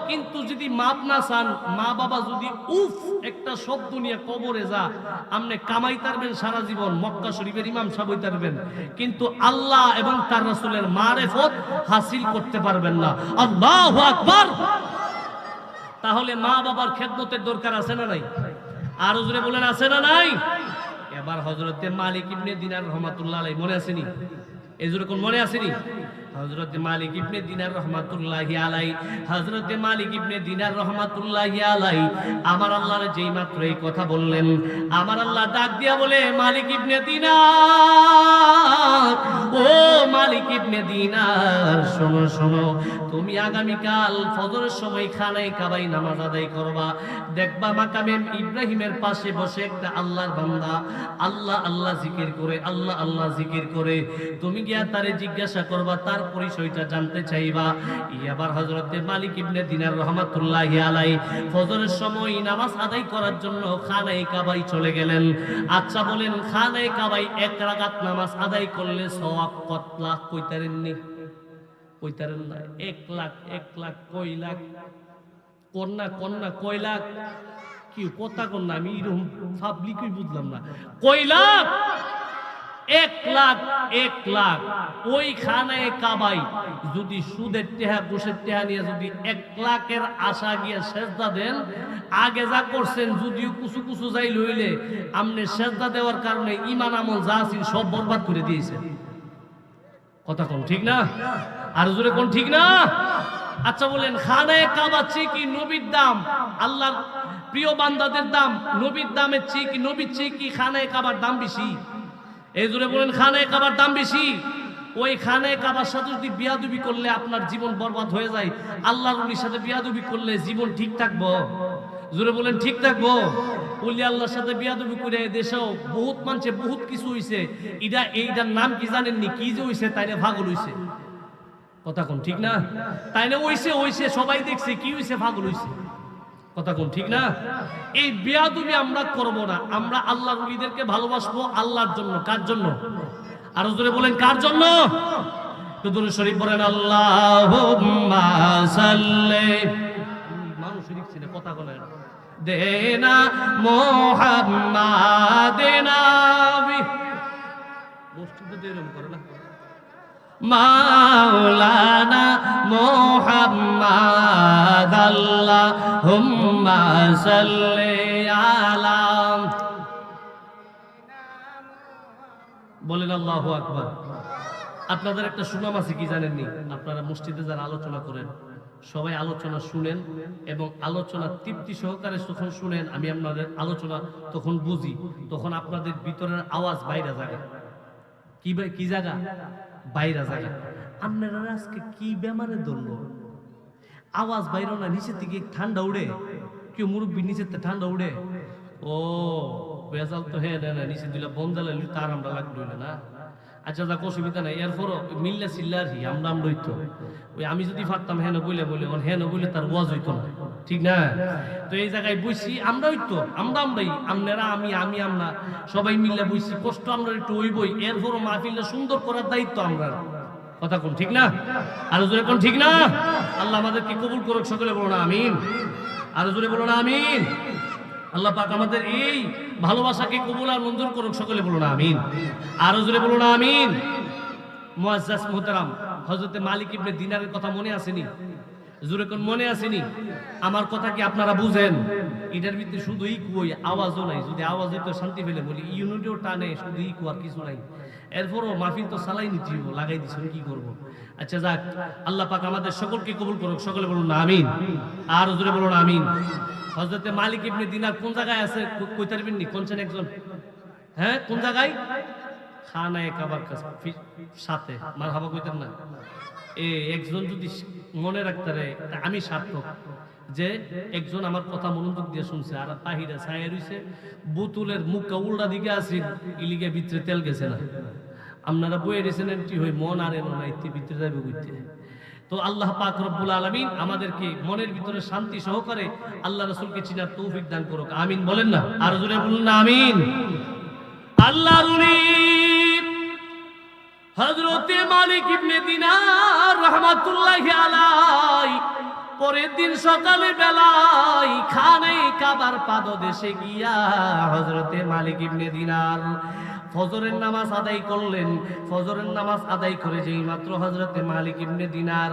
কিন্তু যদি মাপ না চান, মা বাবা যদি উফ একটা শব্দ নিয়ে কবরে যা, আপনি কামাই তারবেন সারা জীবন, মক্কা শরীফের ইমাম সাহেব হইতারবেন, কিন্তু আল্লাহ এবং তার রাসূলের মারিফত হাসিল করতে পারবেন না। আল্লাহু আকবার। তাহলে মা বাবার খেদমতের দরকার আছে না নাই? আর জোরে বলেন আছে না নাই? এবার হযরতে মালিক ইবনে দিনার রাহমাতুল্লাহ আলাইহি মনে আসেনি? এই জোরে কোন মনে আসেনি? হযরতে মালিক ইবনে দিনার রাহমাতুল্লাহি আলাইহি, হযরতে মালিক ইবনে দিনার রাহমাতুল্লাহি আলাইহি আমার আল্লাহর যেই মাত্র এই কথা বললেন, আমার আল্লাহ ডাক দিয়া বলে, মালিক ইবনে দিনার, ও মালিক ইবনে দিনার, শোনো শোনো, তুমি আগামীকাল ফজরের সময় খানায় কাবাই নামাজ আদায় করবা। দেখবা মাকামে ইব্রাহিমের পাশে বসে একটা আল্লাহর বান্দা আল্লাহ আল্লাহ জিকির করে, আল্লাহ আল্লাহ জিকির করে। তুমি গিয়া তারে জিজ্ঞাসা করবা, তার পরিচয়টা জানতে চাইবা। এবার হযরতে মালিক ইবনে দিনার রাহমাতুল্লাহি আলাইহি ফজরের সময় নামাজ আদায় করার জন্য খানায় কাবায় চলে গেলেন। আচ্ছা বলেন, খানায় কাবায় এক রাকাত নামাজ আদায় করলে সওয়াব কত লাখ? কইতারেননি? কইতারেন না? 1 লাখ, 1 লাখ, কয় লাখ? কন্যা কন্যা কয় লাখ? কি কথা কন্যা? আমি এরকম পাবলিকই বুঝলাম না। কয় লাখ? 1 লাখ, 1 লাখ। ওই খানায় কাবাই যদি সুদের টেহা ঘুষের টেহা নিয়ে যদি 1 লাখের আশা গিয়ে সেজদা দেন, আগে যা করছেন যদিও কুচু কুচু যাই লইলে, আপনি সেজদা দেওয়ার কারণে ঈমান আমল যা আছে সব বরবাদ করে দিয়েছেন। কথা কোন ঠিক না? আর জোরে কোন ঠিক না? আচ্ছা বলেন, খানায় কাবা চেয়ে কি নবীর দাম, আল্লাহর প্রিয় বান্দাদের দাম নবীর দামের চেয়ে কি, নবীর চেয়ে কি খানায় কাবার দাম বেশি? এই জোরে বলেন, খানায় কাবার দাম বেশি? ওই খানায় কাবার সাথে যদি বিয়াদবি করলে আপনার জীবন বরবাদ হয়ে যায়, আল্লাহর ওলির সাথে বিয়াদবি করলে জীবন ঠিক থাকবো? জোরে বলেন ঠিক থাকবো? ওলি আল্লাহর সাথে বিয়াদবি করে দেশেও বহুত মানুষে বহুত কিছু হইছে। এইটার নাম কি জানেননি? কি যে হইছে, তাইলে পাগল হইছে। কথা কোন ঠিক না? তাইলে হইছে সবাই দেখছে, কি হইছে? পাগল হইছে। কথা কোন ঠিক না? এই বিয়াদবি আমরা করব না। আমরা আল্লাহর ওলিদেরকে ভালোবাসবো আল্লাহর জন্য। কার জন্য? আর জোরে বলেন কার জন্য? তো দুরূদ শরীফ পড়েন, আল্লাহুম্মা সাল্লি, মানুষ লিখছে না, কথা বলেন, দেনা মুহাম্মাদিনা মসজিদে এরকম করে না, মাওলানা মুহাম্মাদ, আল্লাহুম্মা সাল্লি আলা, বলেন আল্লাহু আকবার। আপনাদের একটা সুনাম আছে, কি জানেননি? আপনারা মসজিদে যারা আলোচনা করেন, সবাই আলোচনা শুনেন এবং আলোচনা তৃপ্তি সহকারে যখন শুনেন, আমি আপনাদের আলোচনা তখন বুঝি, তখন আপনাদের ভিতরের আওয়াজ বাইরে জায়গা। কি জায়গা? বাইরে জায়গা। আপনারা আজকে কি বেমারে ধরলো? আওয়াজ বাইরে না, নিচের থেকে ঠান্ডা উড়ে। কেউ মুরব্বী নিচের থেকে ঠান্ডা উড়ে? ও বেজাল তো হ্যাঁ না, নিচে দিলে বন্দালে তার আমরা লাগলো না। আচ্ছা যাক, অসুবিধা নাই। এরপরও মিল্লা সিল্লার হি আমরা হইতো। ওই আমি যদি পারতাম হেন বলে হেন বলে তার ওয়াজ হইতো না, ঠিক না? তো এই জায়গায় বইছি আমরা হইতো, আমরাই, আপনারা আমি আমরা সবাই মিল্লা বইছি, কষ্ট আমরা একটু হইবই। এরপরও মাহফিলটা সুন্দর করার দায়িত্ব আমরা। কথা কোন ঠিক না? আর জোরে কোন ঠিক না? আল্লাহ আমাদেরকে কবুল করুক, সকলে বলো না আমিন। আর জোরে বলো না আমিন। আল্লাহ পাক আমাদের এই ভালোবাসাকে কবুল আর মঞ্জুর করুক, সকলে বলো না আমিন। আরো জোরে বলো না আমিন। মুআজ্জাজ মুহতারাম, হযরতে মালিক ইবনে দিনারের কথা মনে আসেনি? জোরে কোন মনে আসেনি? আমার কথা কি আপনারা বুঝেন? এটার ভিতরে শুধু ইকুই, আওয়াজও নাই। যদি আওয়াজ হইতো শান্তি পেলে বলি, ইউনিটিও টানে, শুধু ইকু আর কিছু নাই। এরপরও মাহফিল তো চালাই নিচ্ছি, লাগাই দিচ্ছি, কি করবো? আচ্ছা যাক, আল্লাহ পাক আমাদের সকলকে কবুল করুক, সকলে বলুন না আমিন। আর জোরে বলুন আমিন। হযরতে মালিক ইবনে দিনার কোন জায়গায় আছে কইতে পারবেন নি? কোনছেন একজন? হ্যাঁ, কোন জায়গায়? খানায়ে কাবার সাথে। মারহাবা কইতেন না? একজন যদি মনে রাখতে রে, আমি সার্থক যে একজন আমার কথা মনোযোগ দিয়ে শুনছে, আর তাহিরা ছায়া রইছে, বোতলের মুখটা উল্টা দিকে আছে, ইলিগে ভিতরে তেল গেছে না। আপনারা বইয়ে রেছেন এন্ট্রি হই, মন আর এলো না, ইতি ভিতরে যাবে বুঝতে। তো আল্লাহ পাক রব্বুল আলামিন আমাদেরকে মনের ভিতরে শান্তি সহকারে আল্লাহ রাসূলকে চিনার তৌফিক দান করুক, আমিন বলেন না? আর জোরে বলুন না আমিন। আল্লাহর ওলি হযরতে মালিক ইবনে দিনার রাহমাতুল্লাহি আলাইহি পরের দিন সকালে বেলায় খানায় কাবার পাদদেশে গিয়া হযরতে মালিক ইবনে দিনার ফজরের নামাজ আদায় করলেন। ফজরের নামাজ আদায় করে যেই মাত্র হযরতে মালিক ইবনে দিনার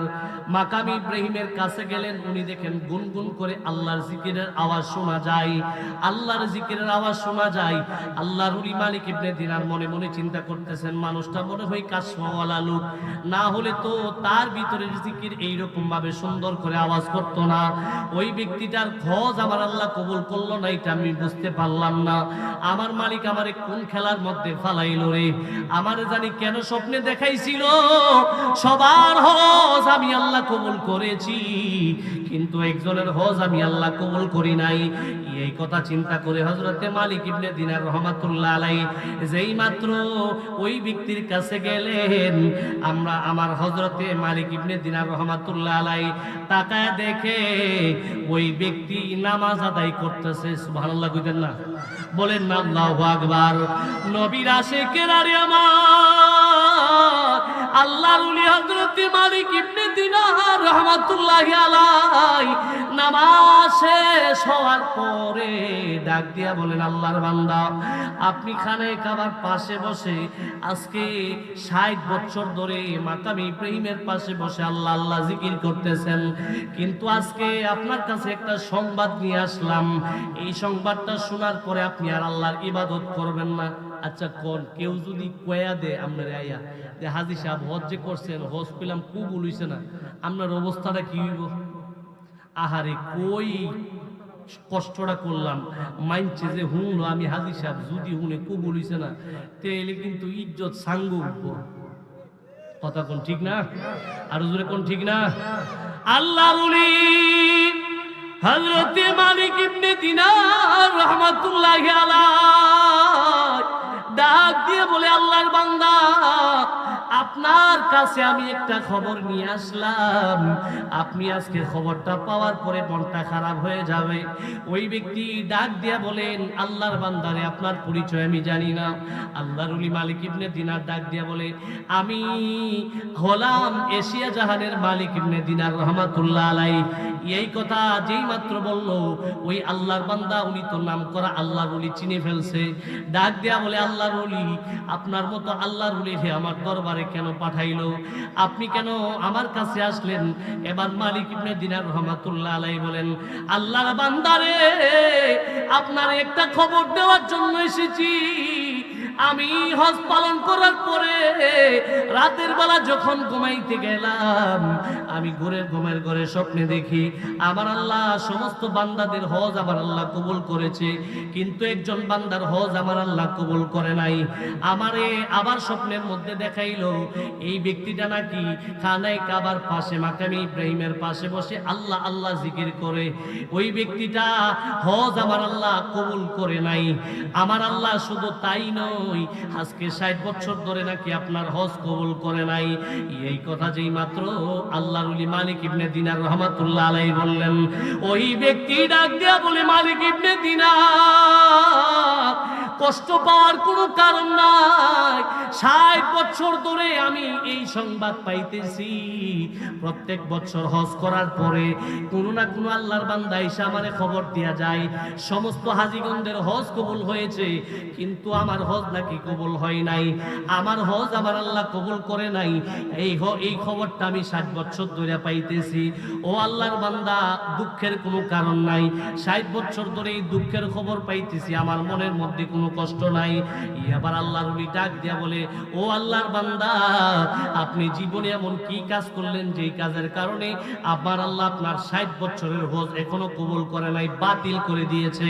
মাকাম ইব্রাহিমের কাছে গেলেন, উনি দেখেন গুনগুন করে আল্লাহর জিকিরের আওয়াজ শোনা যায়, আল্লাহর জিকিরের আওয়াজ শোনা যায়। আল্লাহর ওলি মালিক ইবনে দিনার মনে মনে চিন্তা করতেছেন, মানুষটা মনে হয় কাশমাওয়ালা লোক, না হলে তো তার ভিতরের জিকির এইরকম ভাবে সুন্দর করে আওয়াজ করতো না। ওই ব্যক্তিটার খোঁজ আমার আল্লাহ কবুল করলো না, এটা আমি বুঝতে পারলাম না। আমার মালিক আমারে কোন খেলার মধ্যে ফালাইলো রে, আমার জানি কেন স্বপ্নে দেখাইছিল সবার হজ আমি আল্লাহ কবুল করেছি, কিন্তু একজনের হজ আমি আল্লাহ কবুল করি নাই। এই কথা চিন্তা করে হযরতে মালিক ইবনে দিনার রাহমাতুল্লাহ আলাইহি যেই মাত্র ওই ব্যক্তির কাছে গেলেন, আমার হযরতে মালিক ইবনে দিনার রাহমাতুল্লাহ আলাইহি তাকায় দেখে ওই ব্যক্তি নামাজ আদায় করতেছে। সুবহানাল্লাহ কইতেন না? বলেন না আল্লাহু আকবার। নবীর আশিকেরা রে আমার, আল্লাহর ওলি হযরতে মালিক ইবনে দিনার রাহমাতুল্লাহি আলাইহি নামাজ শেষ হওয়ার পরে ডাক দিয়া বলেন, আল্লাহর বান্দা আপনি খানায় কাবার পাশে বসে আজকে 60 বছর ধরে মাকাম ইব্রাহিমের পাশে বসে আল্লাহ আল্লাহ জিকির করতেছেন, কিন্তু আজকে আপনার কাছে একটা সংবাদ নিয়ে আসলাম। এই সংবাদটা শোনার পরে আপনি আর আল্লাহর ইবাদত করবেন না। আচ্ছা কোন কেউ যদি কয়া দে আপনার আইয়া যে হাজী সাহেব হজ যে করছেন, হজ পেলাম কবুল হইছে না, আপনার অবস্থাটা কি হইব? আহারে কই কষ্টটা করলাম, মানছে যে হুনলো আমি হাজী সাহেব, যদি হুনে কবুল হইছে না তাহলে কিন্তু ইজ্জত সাঙ্গ উঠব। কথা কোন ঠিক না? আর জোরে কোন ঠিক না? আল্লাহর ওলি হযরতে মালিক ইবনে দিনার রাহমাতুল্লাহি আলাইহি ডাক দিয়ে বলে, আল্লাহর বান্দা আপনার কাছে আমি একটা খবর নিয়ে আসলাম, আপনি আজকে খবরটা পাওয়ার পরে মনটা খারাপ হয়ে যাবে। ওই ব্যক্তি ডাক দিয়া বলেন, আল্লাহর বান্দারে আপনার পরিচয় আমি জানি না। আল্লাহর ওলি মালিক ইবনে দিনার ডাক দিয়া বলে, আমি হলাম এশিয়া জাহানের মালিক ইবনে দিনার রাহমাতুল্লাহ আলাইহি। এই কথা যেই মাত্র বলল ওই আল্লাহর বান্দা, উনি তো নাম করা আল্লাহর ওলি চিনে ফেলছে। ডাক দিয়া বলে, আল্লাহর ওলি আপনার মতো আল্লাহর ওলি আমার দরবারে কেন পাঠাইলো? আপনি কেন আমার কাছে আসলেন? এবার মালিক ইবনে দিনার রাহমাতুল্লাহ আলাইহি বলেন, আল্লাহর বান্দারে আপনার একটা খবর দেওয়ার জন্য এসেছি। আমি হজ পালন করার পরে রাতের বেলা যখন ঘুমাইতে গেলাম, আমি ঘুমের ঘরে স্বপ্নে দেখি আমার আল্লাহ সমস্ত বান্দাদের হজ আমার আল্লাহ কবুল করেছে, কিন্তু একজন বান্দার হজ আমার আল্লাহ কবুল করে নাই। আমারে আবার স্বপ্নের মধ্যে দেখাইলো এই ব্যক্তিটা নাকি খানায় কাবার পাশে মাকামে ইব্রাহিমের পাশে বসে আল্লাহ আল্লাহ জিকির করে। ওই ব্যক্তিটা হজ আমার আল্লাহ কবুল করে নাই। আমার আল্লাহ শুধু তাই নয়, আজকে 60 বছর ধরে নাকি আপনার হজ কবুল করে নাই। এই কথা যেই মাত্র আল্লাহর ওলি মালিক ইবনে দিনার রাহমাতুল্লাহ আলাইহি বললেন, ওই ব্যক্তি ডাক দিয়া বলে, মালিক ইবনে দিনার কষ্ট পাওয়ার কোনো কারণ নাই। 60 বছর ধরে আমি এই সংবাদ পাইতেছি, প্রত্যেক বছর হজ করার পরে কোনো না কোনো আল্লাহর বান্দা এসে আমারে খবর দিয়া যায় সমস্ত হাজীগণদের হজ কবুল হয়েছে, কিন্তু আমার হজ নাকি কবুল হয় নাই। আমার হজ আমার আল্লাহ কবুল করে নাই। এই খবরটা আমি 60 বছর ধরে পাইতেছি। ও আল্লাহর বান্দা, দুঃখের কোনো কারণ নাই। 60 বছর ধরে এই দুঃখের খবর পাইতেছি, আমার মনের মধ্যে কোনো কষ্ট নাই। এবার আল্লাহর ওলি ডাক দিয়া বলে, ও আল্লাহর বান্দা আপনি জীবনে এমন কি কাজ করলেন যেই কাজের কারণে আমার আল্লাহ আপনার 60 বছরের হজ এখনো কবুল করে নাই, বাতিল করে দিয়েছে?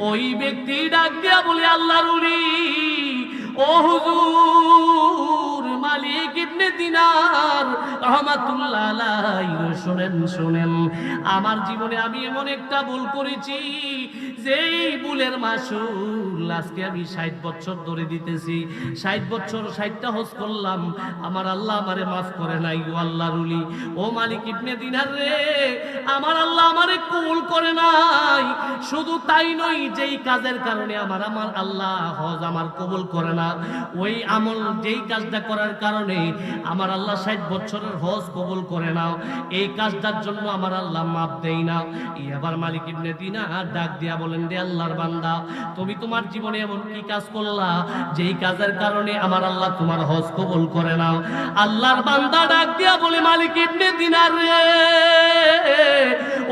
ওই ব্যক্তি ডাক দিয়া বলে, আল্লাহর ওলি ও হুজুর মালিক ইবনে দিনার রাহমাতুল্লাহ আলাইহি শুনেন আমার জীবনে আমি এমন একটা ভুল করেছি যেই ভুলের মাসুল আজকে আমি 60 বছর ধরে দিতেছি। 60 বছর 60টা হজ করলাম, আমার আল্লাহ আমারে মাফ করে নাই। ও আল্লাহর ওলি, ও মালিক ইবনে দিনার রে, আমার আল্লাহ আমারে কবুল করে নাই। শুধু তাই নয়, যেই কাজের কারণে আমার আল্লাহ হজ আমার কবুল করে না, ওই আমল যেই কাজটা করার কারণে আমার আল্লাহ 60 বছরের হজ কবুল করে না, এই কাজটার জন্য আমার আল্লাহ মাফ দেয় না। এবার মালিক ইবনে দিনার ডাক দিয়া বলেন, রে আল্লাহর বান্দা, তুমি তোমার জীবনে এমন কি কাজ করলা যেই কাজের কারণে আমার আল্লাহ তোমার হজ কবুল করে না? আল্লাহর বান্দা ডাক দিয়া বলে, মালিক ইবনে দিনার রে,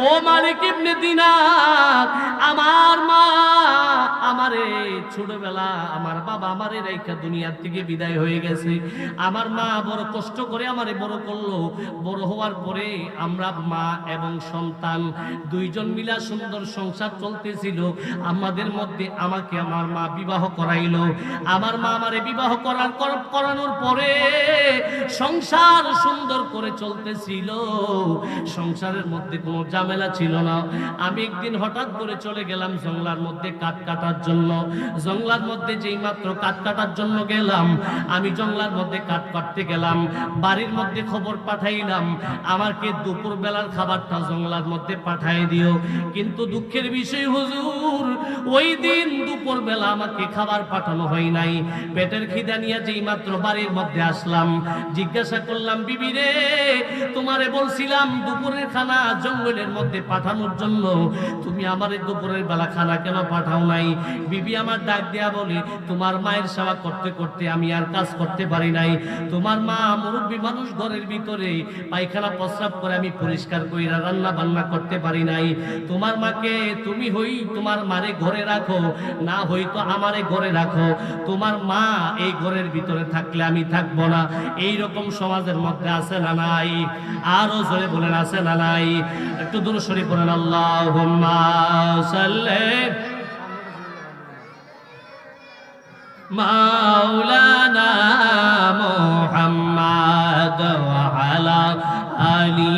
ও মালিক ইবনে দিনার, আমার মা আমারে ছোটবেলা আমার বাবা আমারে রাইখা দুনিয়ার থেকে বিদায় হয়ে গেছে। আমার মা বড় কষ্ট করে আমারে বড় করলো। বড় হওয়ার পরে আমরা মা এবং সন্তান দুইজন মিলা সুন্দর সংসার চলতেছিল। আমাদের মধ্যে আমাকে আমার মা বিবাহ করাইলো। আমার মা আমারে বিবাহ করানোর পরে সংসার সুন্দর করে চলতেছিল। সংসারের মধ্যে কোনো ঝামেলা ছিল না। আমি একদিন হঠাৎ করে চলে গেলাম জঙ্গলার মধ্যে কাঠ কাটার জন্য। জঙ্গলার মধ্যে যেই মাত্র কাঠ কাটার জন্য গেলাম, আমি জঙ্গলার মধ্যে কাঠ কাটতে গেলাম, বাড়ির মধ্যে খবর পাঠাইলাম আমাকে দুপুর বেলার খাবারটা জঙ্গলার মধ্যে পাঠাই দিও। কিন্তু দুঃখের বিষয় হুজুর, ওই দিন দুপুর বেলা আমাকে খাবার পাঠানো হয় নাই। পেটের খিদা নিয়ে যেই মাত্র বাড়ির মধ্যে আসলাম, জিজ্ঞাসা করলাম, বিবি রে, তোমারে বলছিলাম দুপুরের খানা জঙ্গলের মধ্যে পাঠানোর জন্য, তুমি আমারে দুপুরের বেলা খানা কেন পাঠাও নাই? বিবি আমার ডাক দেয়া বলে, তোমার মায়ের সেবা করতে করতে আমি আর কাজ করতে পারি নাই। তোমার মা মুরব্বী মানুষ, ঘরের ভিতরে পায়খানা প্রস্রাব করে আমি পরিষ্কার করে রান্না বান্না করতে পারি নাই। তোমার মাকে তুমি তোমার মারে ঘরে রাখো, না হয়তো আমারে ঘরে রাখো। তোমার মা এই ঘরের ভিতরে থাকলে আমি থাকবো না। এই রকম সমাজের মধ্যে আছে না নাই? আরো জোরে বলেন, আছে না নাই? একটু দূর সরে পড়েন, আল্লাহুম্মা সাল্লি মাওলানা মুহাম্মাদ ওয়া আলা আলি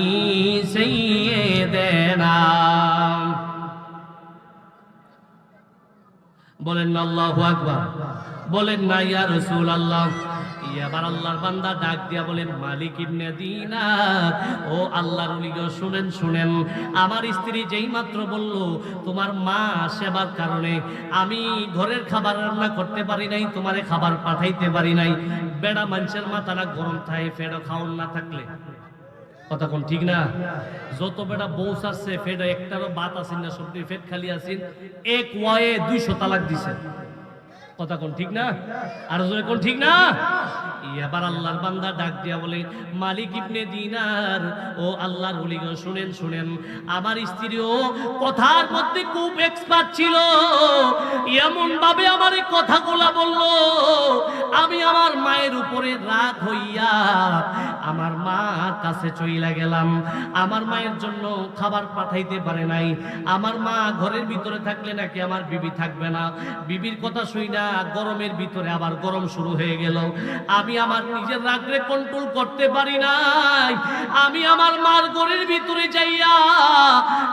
সাইয়্যিদিনা। বলেন না আল্লাহু আকবার, বলেন না ইয়া রাসূলুল্লাহ। এবার আল্লাহর বান্দা ডাক দিয়া বলেন, মালিক ইবনে দিনার, ও আল্লাহর ওলি গো, শুনেন, আমার স্ত্রী যেই মাত্র বলল তোমার মা সেবার কারণে আমি ঘরের খাবার রান্না করতে পারি নাই, তোমারে খাবার পাঠাইতে পারি নাই। বেড়া মানুষের মাথাটা গরম থাকে, ফেডো খাওন না থাকলে, কথা কোন ঠিক না? যত বেটা বউ আসছে ফেডো একটারও বাত আসেন না, সবটি ফেট খালি আসেন, এক ওয়ায়ে 200 তালাক দিছে, কথা কোন ঠিক না? আর জোরে কোন ঠিক না? এবার আল্লাহর বান্দা ডাক দিয়া বলে, মালিক ইবনে দিনার, ও আল্লাহর ওলি গো, শুনেন, আমার স্ত্রীও কথার মধ্যে খুব এক্সপার্ট ছিল। এমন ভাবে আমার এই কথাগুলা বললো, আমি আমার মায়ের উপরে রাগ হইয়া আমার মার কাছে চইলা গেলাম। আমার মায়ের জন্য খাবার পাঠাইতে পারে নাই। আমার মা ঘরের ভিতরে থাকলে নাকি আমার বিবি থাকবে না। বিবির কথা শুই না, গরমের ভিতরে আবার গরম শুরু হয়ে গেল। আমি আমার নিজের রাগরে কন্ট্রোল করতে পারি নাই। আমি আমার মার ঘরের ভিতরে যাইয়া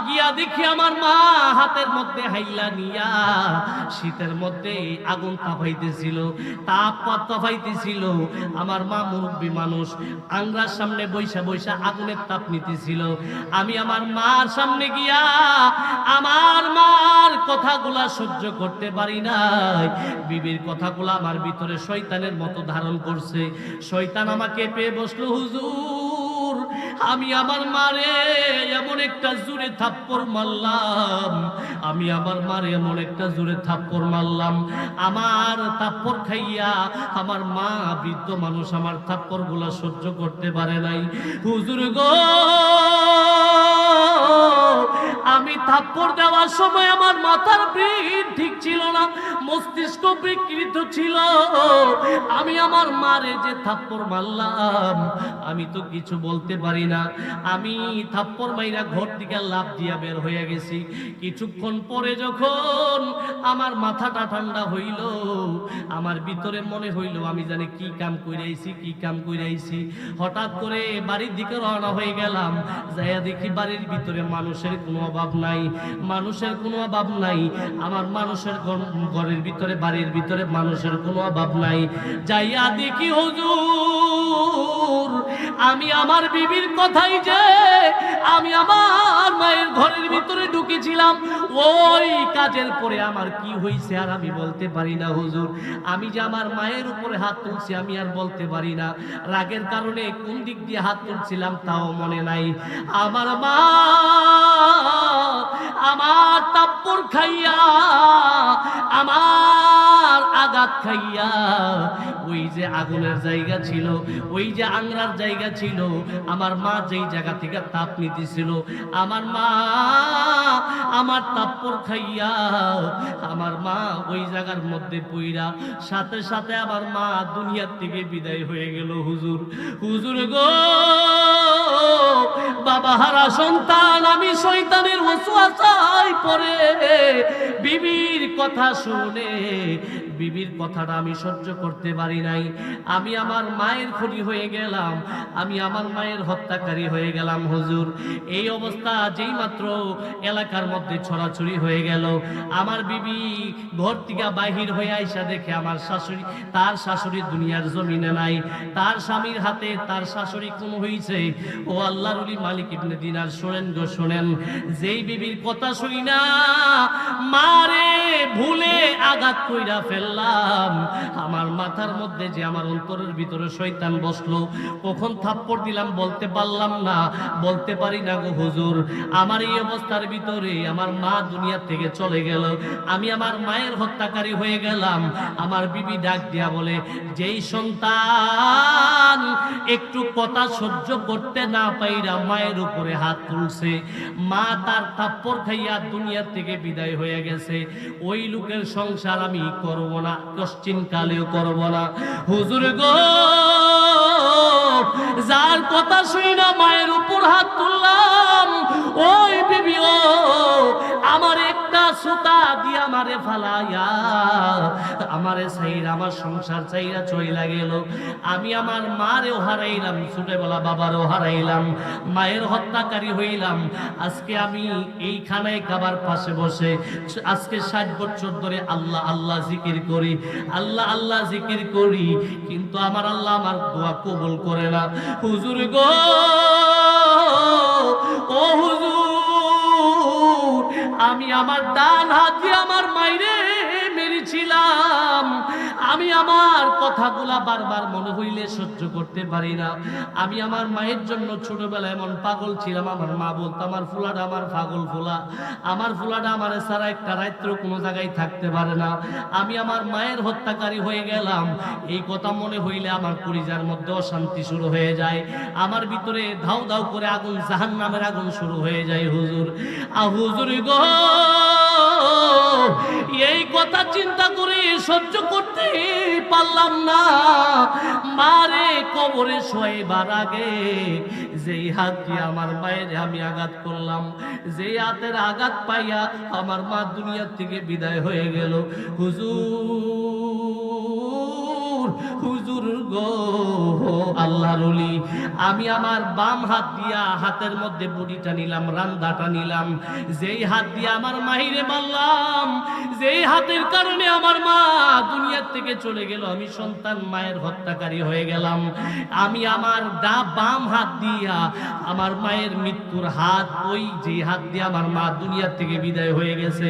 গিয়া দেখি আমার মা হাতের মধ্যে হাইলা নিয়া শীতের মধ্যে আগুন তাপাইতেছিল, তাপাইতেছিল। আমার মা মুরব্বী মানুষ, আংরার সামনে বৈশা আগুনের তাপ নিতেছিল। আমি আমার মার সামনে গিয়া আমার মার কথাগুলা সহ্য করতে পারি নাই। বিবির কথাগুলা আমার ভিতরে শয়তানের মতো ধারণ করছে। শয়তান আমাকে পেয়ে বসলো, হুজুর, আমি আমার মারে এমন একটা জোরে থাপ্পড় মারলাম, আমি আমার মারে এমন একটা জোরে থাপ্পড় মারলাম, আমার থাপ্পড় খাইয়া আমার মা বৃদ্ধ মানুষ আমার থাপ্পড় গুলা সহ্য করতে পারে নাই। হুজুর গো, আমি থাপ্পড় দেওয়ার সময় আমার মাথার ব্রেন ঠিক ছিল না, মস্তিষ্ক বিকৃত ছিল। আমি আমার মারে যে থাপ্পড় মারলাম, আমি তো কিছু বলতে পারি না। আমি থাপ্পড় মাইরা ঘর থেকে লাফ দিয়া বের হয়ে গেছি। কিছুক্ষণ পরে যখন আমার মাথাটা ঠান্ডা হইল, আমার ভিতরে মনে হইল আমি জানি কি কাম কইরাইছি, কি কাম কইরাইছি। হঠাৎ করে বাড়ির দিকে রওনা হয়ে গেলাম। যাইয়া দেখি বাড়ির ভিতরে মানুষের কোনো অভাব নাই, মানুষের কোনো অভাব নাই। আমার মানুষের ঘরের ভিতরে, বাড়ির ভিতরে মানুষের কোনো অভাব নাই। যাইয়া দেখি হুজুর, আমি আমার বিবির কথাই যে আমি আমার মায়ের ঘরের ভিতরে ঢুকেছিলাম, ওই কাজের পরে আমার কি হইছে আর আমি বলতে পারি না হুজুর। আমি যে আমার মায়ের উপরে হাত তুলছি আমি আর বলতে পারি না। রাগের কারণে কোন দিক দিয়ে হাত তুলছিলাম তাও মনে নাই। আমার মা আমার থাপ্পড় খাইয়া, আমার আঘাত খাইয়া, ওই যে আগুনের জায়গা ছিল, ওই যে আংরার জায়গা ছিল, আমার মা যেই জায়গা থেকে তাপ নিতেছিল, আমার মা আমার থাপ্পড় খাইয়া আমার মা ওই জায়গার মধ্যে পইরা সাথে সাথে আমার মা দুনিয়ার থেকে বিদায় হয়ে গেল। হুজুর, হুজুর গো, বাবা হারা সন্তান, আমি শয়তানের ওয়াসওয়াসায় পড়ে বিবির কথা শুনে, বিবির কথাটা আমি সহ্য করতে পারি নাই। আমি আমার মায়ের খুনি হয়ে গেলাম, আমি আমার মায়ের হত্যাকারী হয়ে গেলাম। হুজুর, এই অবস্থা যেই মাত্র এলাকার মধ্যে ছড়াছড়ি হয়ে গেল, আমার বিবি ঘর থেকে বাহির হয়ে আইসা দেখে আমার শাশুড়ি, তার শাশুড়ি দুনিয়ার জমিনে নাই, তার স্বামীর হাতে তার শাশুড়ি খুন হইছে। ও আল্লাহর ওলি মালিক ইবনে দিনার, শোনেন গো শোনেন, যেই বিবির কথা শুই না মারে ভুলে আঘাত কইরা ফেললাম, আমার মাথার মধ্যে যে আমার অন্তরের ভিতরে শয়তান বসলো, কখন থাপ্পড় দিলাম বলতে পারলাম না, বলতে পারি না গো হুজুর। আমার এই অবস্থার ভিতরে আমার মা দুনিয়া থেকে চলে গেল, আমি আমার মায়ের হত্যাকারী হয়ে গেলাম। আমার বিবি ডাক দিয়া বলে, যেই সন্তান একটু কথা সহ্য করতে না পাইরা মায়ের উপরে হাত তুলছে, মা তার থাপ্পড় খাইয়া দুনিয়া থেকে বিদায় হয়ে গেছে, ওই লোকের সংসার আমি করব না, কশ্চিন কালেও করব না। হুজুর গো, যার কথা শুই না মায়ের উপর হাত তুললাম, ওই বিবিও আমার একটা সুতা দিয়ে আমারে ফালাইয়া, আমারে চাইরা, আমার সংসার চাইরা চইলা গেল। আমি আমার মারেও হারাইলাম, ছোটবেলা বাবারও হারাইলাম, মায়ের হত্যাকারী হইলাম। আজকে আমি এইখানে খাবার পাশে বসে আজকে 60 বছর ধরে আল্লাহ আল্লাহ জিকির করি, আল্লাহ আল্লাহ জিকির করি, কিন্তু আমার আল্লাহ আমার দোয়া কবুল করে না। হুজুর গো, ও হুজুর, আমি আমার ডান হাত দিয়ে আমার মাইরে মেরেছিলাম। আমি আমার কথাগুলা বারবার মনে হইলে সহ্য করতে পারি না। আমি আমার মায়ের জন্য ছোটবেলায় এমন পাগল ছিলাম, আমার মা বলতো আমার ফুলাটা আমার পাগল ফুলা, আমার ফুলাটা আমার ছাড়া একটা রাত্র কোনো জায়গায় থাকতে পারে না। আমি আমার মায়ের হত্যাকারী হয়ে গেলাম, এই কথা মনে হইলে আমার কলিজার মধ্যে অশান্তি শুরু হয়ে যায়, আমার ভিতরে ধাউ ধাউ করে আগুন, জাহান্নামের আগুন শুরু হয়ে যায়। হুজুর, হুজুর গো, এই কথা চিন্তা করে সহ্য করতে পারলাম না। মারে কবরে শোয়াইবার আগে যেই হাত দিয়ে আমার মায়ের আমি আঘাত করলাম, যেই হাতের আঘাত পাইয়া আমার মা দুনিয়া থেকে বিদায় হয়ে গেল। হুজুর, হুজুর গো, আল্লাহর ওলি, আমি আমার বাম হাত দিয়া হাতের মধ্যে বড়িটা নিলাম, রান্দাটা নিলাম, যেই হাত দিয়ে আমার মাহিরে মারলাম, যেই হাতের কারণে আমার মা দুনিয়া থেকে চলে গেল, আমি সন্তান মায়ের হত্যাকারী হয়ে গেলাম। আমি আমার বাম হাত দিয়া আমার মায়ের মৃত্যুর হাত, ওই যে হাত দিয়ে আমার মা দুনিয়া থেকে বিদায় হয়ে গেছে,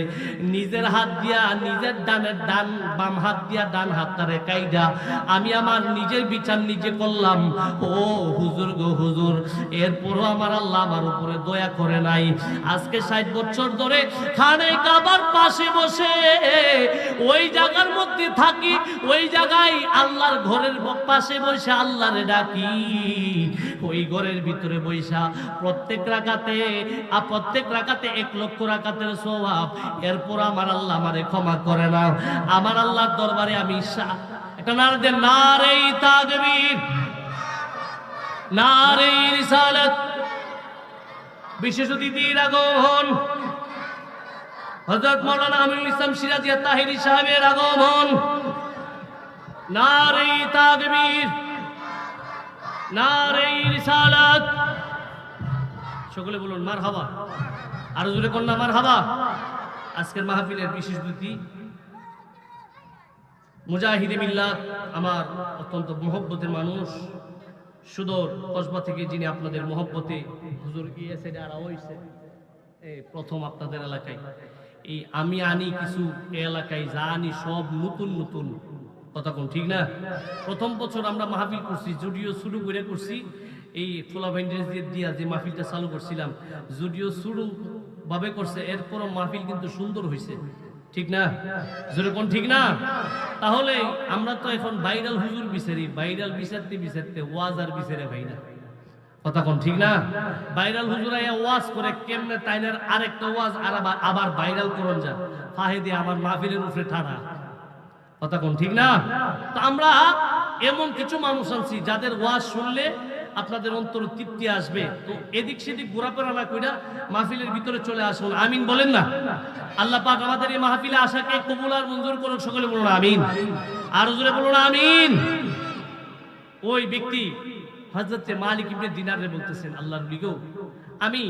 নিজের হাত দিয়া, নিজের ডান বাম হাত দিয়া ডান হাতটারে কাইদা আমি আমার নিজের বিচার নিজে করলাম। ও হুজুর গো হুজুর, এরপরও আমার আল্লাহ আমার উপরে দয়া করে নাই। আজকে 60 বছর ধরে খানে কাবার পাশে বসে ওই জায়গার মধ্যে থাকি, ওই জায়গায় আল্লাহর ঘরের পাশে বসে আল্লাহরে ডাকি, ওই ঘরের ভিতরে বৈশা প্রত্যেক রাকাতে 1 লক্ষ রাকাতের সওয়াব। এরপর আমার আল্লাহ আমারে ক্ষমা করে না। আমার আল্লাহর দরবারে আমি একটা নারে দেন, নারে তাকবীর, নারে রিসালাত। বিশেষ অতিথির আগমন, হযরত মাওলানা আমিনুল ইসলাম সিরাজি তাহিরি সাহেবের আগমন। নারে তাকবীর, নারে রিসালাত। সকলে বলুন মারহাবা। আরো জোরে কন্যা মারহাবা। আজকের মাহফিলের বিশেষ অতিথি মুজাহিদে মিল্লাত, আমার অত্যন্ত মহব্বতের মানুষ, সুদূর কসবা থেকে যিনি আপনাদের মহব্বতে হুজুর গিয়েছে আর হইছে এই প্রথম আপনাদের এলাকায়। এই আমি আনি কিছু এলাকায় যা আনি সব নতুন নতুন কথা কোন ঠিক না। প্রথম বছর আমরা মাহফিল করছি, যদিও শুরু করে করছি এই ফোলা ভেন্ডেজ দিয়া যে মাহফিলটা চালু করছিলাম, যদিও শুরু ভাবে করছে, এরপরও মাহফিল কিন্তু সুন্দর হয়েছে, ঠিক না? যেরকম ঠিক না? তাহলে আমরা তো এখন ভাইরাল হুজুর বিচারি, ভাইরাল বিচারতে বিচারতে ওয়াজ আর বিচারে ভাই না, কথা কোন ঠিক না? ভাইরাল হুজুর আইয়া ওয়াজ করে কেমনে তাইনের আরেকটা ওয়াজ আর আবার ভাইরাল করন যা ফাহেদে আমার মাহফিলের উপরে ঠাড়া, কথা কোন ঠিক না? তো আমরা এমন কিছু মানুষ আনছি যাদের ওয়াজ শুনলে আপনাদের অন্তর তৃপ্তি আসবে। তো এদিক সেদিক ঘোরাফেরা না কইরা মাহফিলের ভিতরে চলে আসুন, আমিন বলেন না? আল্লাহ পাক আমাদের এই মাহফিলে আসাকে কবুল আর মঞ্জুর করুক, সকলে বলুন আমিন। আর জোরে বলুন আমিন। ওই ব্যক্তি হযরত মালিক ইবনে দিনারে বলতেছেন, আল্লাহর লিগো আমি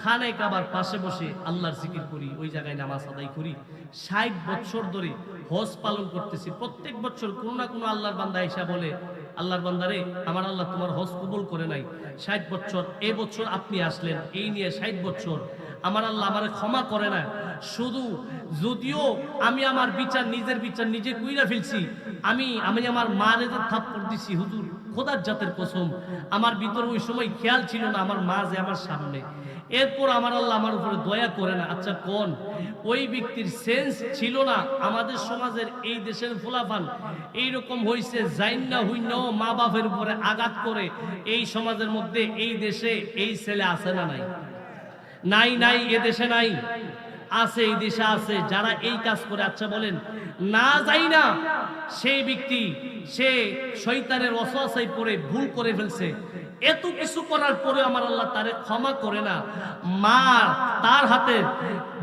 খানায়ে কাবার পাশে বসে আল্লাহর জিকির করি, ওই জায়গায় নামাজ আদায় করি, 60 বছর ধরে হজ পালন করতেছি। প্রত্যেক বছর কোনো না কোনো আল্লাহর বান্দা এসে বলে, আল্লাহর বান্দারে আমার আল্লাহ তোমার হজ কবুল করে নাই, 60 বছর এই বছর আপনি আসলেন, এই নিয়ে 60 বছর আমার আল্লাহ আমারে ক্ষমা করে না। শুধু যদিও আমি আমার বিচার নিজের বিচার নিজে কইরা ফেলছি, আমি আমার মারে যে থাপ্পড় দিছি, হুজুর খোদার জাতের কসম আমার ভিতরে ওই সময় খেয়াল ছিল না আমার মা যে আমার সামনে, এরপর আমার আল্লাহ আমার উপরে দয়া করে না। আচ্ছা কোন ওই ব্যক্তির সেন্স ছিল না? আমাদের সমাজের এই দেশের ফুলাফান এইরকম হইছে, জাইন না হইনাও মা বাপের উপরে আঘাত করে এই সমাজের মধ্যে, এই দেশে এই ছেলে আছে না নাই? নাই নাই, এ দেশে নাই, আছে, এই দেশে আছে যারা এই কাজ করে। আচ্ছা বলেন, না যাই না সেই ব্যক্তি সে শয়তানের ওয়াসওয়াসায় পড়ে ভুল করে ফেলছে, এত কিছু করার পরে আমার আল্লাহ তারে ক্ষমা করে না। মা তার হাতে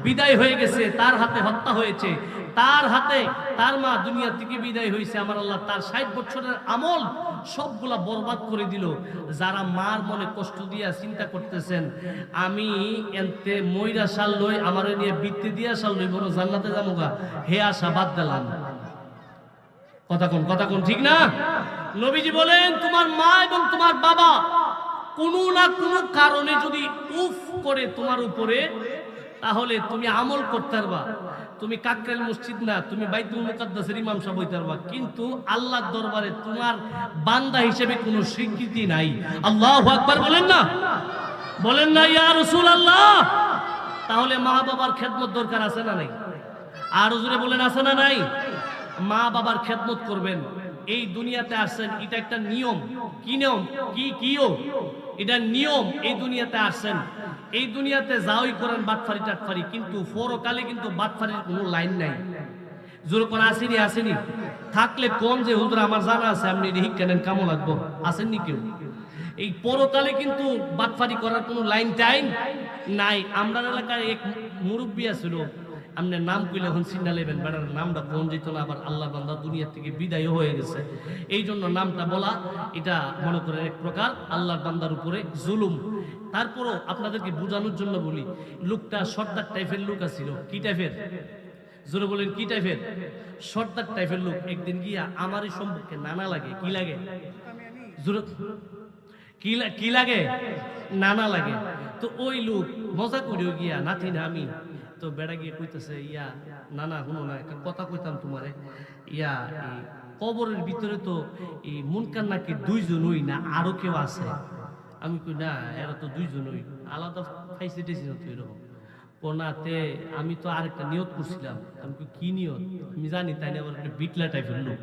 বিদায় হয়ে গেছে, তার হাতে হত্যা হয়েছে, তার হাতে তার মা দুনিয়া থেকে বিদায় হয়েছে। আমার আল্লাহ তার 60 বছরের আমল সবগুলা বরবাদ করে দিল। যারা মার মনে কষ্ট দিয়া চিন্তা করতেছেন আমি এনতে ময়রা সাল লই আমারে নিয়ে বৃত্তি দিয়া সাল লই বড় জান্নাতে যামুগা, হে আশা বাদ দিলাম। কথা কোন ঠিক না? নবীজি বলেন তোমার মা এবং তোমার বাবা কোনো না কোনো কারণে যদি উফ করে তোমার উপরে, তাহলে তুমি আমল করতে পারবা। তুমি কাকরাইল মসজিদ না, তুমি বাইতুল মুকাদ্দাসের ইমাম সাহেব হইতে পারবা, কিন্তু আল্লাহর দরবারে তোমার বান্দা হিসেবে কোনো স্বীকৃতি নাই। আল্লাহু আকবার বলেন না? বলেন না ইয়া রাসূলুল্লাহ? তাহলে মা বাবার খেদমত দরকার আছে না নাই? আর জোরে বলেন আছে না নাই? মা বাবার খেদমত করবেন। এই দুনিয়াতে আসছেন, এটা একটা নিয়ম। কি নিয়ম? কিও এটা নিয়ম। এই দুনিয়াতে আসছেন, এই দুনিয়াতে যাওই করেন বাটফারি টাটফারি, কিন্তু পরকালে কিন্তু বাটফারির কোনো লাইন নাই। জোর করে আসেনি থাকলে কোন যে হুজুর আমার জানা আছে, আপনি রিহিক কেনেন কামো লাগবো, আসেননি কেউ? এই পরকালে কিন্তু বাটফারি করার কোনো লাইন টাইম নাই। আমরা এলাকায় এক মুরব্বী আছিল, আপনার নাম কইলে এখন চিন্তা লেবেন, বেটার নামটা কোন যেত না, আবার আল্লাহ বান্দা দুনিয়া থেকে বিদায় হয়ে গেছে, এই জন্য নামটা বলা এটা মনে করেন এক প্রকার আল্লাহর বান্দার উপরে জুলুম। তারপরও আপনাদেরকে বোঝানোর জন্য বলি, লোকটা সর্দার টাইপের লোক আছিল। কি টাইপের? জোরে বলেন কি টাইপের? সর্দার টাইপের লোক। একদিন গিয়া আমারই সম্পর্কে নানা লাগে, কি লাগে? জোরে কি লাগে? নানা লাগে। তো ওই লোক মজা করেও গিয়া নাতি না আমি, তো বেড়া গিয়ে কইতেছে, ইয়া নানা শুনো না, একটা কথা কইতাম তোমারে, ইয়া এই কবরের ভিতরে তো এই মুনকার নাকি 2 জনই না আরো কেউ আছে? আমি কই না, এরা তো 2 জনই, আলাদা ফাইসে টেছি না তো এরকম কোনাতে। আমি তো আরেকটা নিয়ত করছিলাম। আমি কই কি নিয়ত? আমি জানি তাই না, আবার একটা বিটলা টাইপের লোক,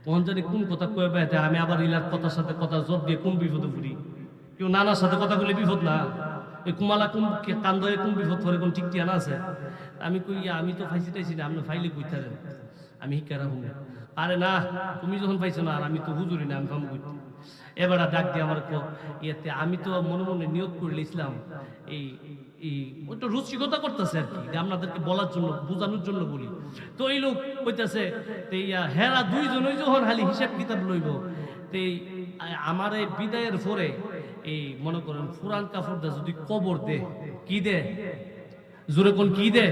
কোন জানি কোন কথা কয়ে বেড়াতে, আমি আবার ইলার কথার সাথে কথা জব দিয়ে কোন বিপদে পড়ি। কেউ নানার সাথে কথা বলে বিপদ না, এই কুমালা কোন কান্দ কোন বিপদ করে কোন ঠিক ঠিকানা আছে? আমি কই আমি তো ফাইছি টাইছি না, আপনি ফাইলে কই থাকেন, আমি হিকারা হুম। আরে না, তুমি যখন পাইছো না, আর আমি তো হুজুরি না, আমি ফাম করছি। এবার ডাক দিয়ে আমার ইয়েতে আমি তো মনে মনে নিয়োগ করে ইসলাম এই ওইটা রুচিকতা করতেছে আর কি, আপনাদেরকে বলার জন্য বোঝানোর জন্য বলি। তো এই লোক কইতাছে হেরা দুইজনই যখন খালি হিসাব কিতাব লইব, আমার এই বিদায়ের পরে এই মনে করেন ফুরান কাফুরদা যদি কবর দে, কি দে জোরে কোন কি দে,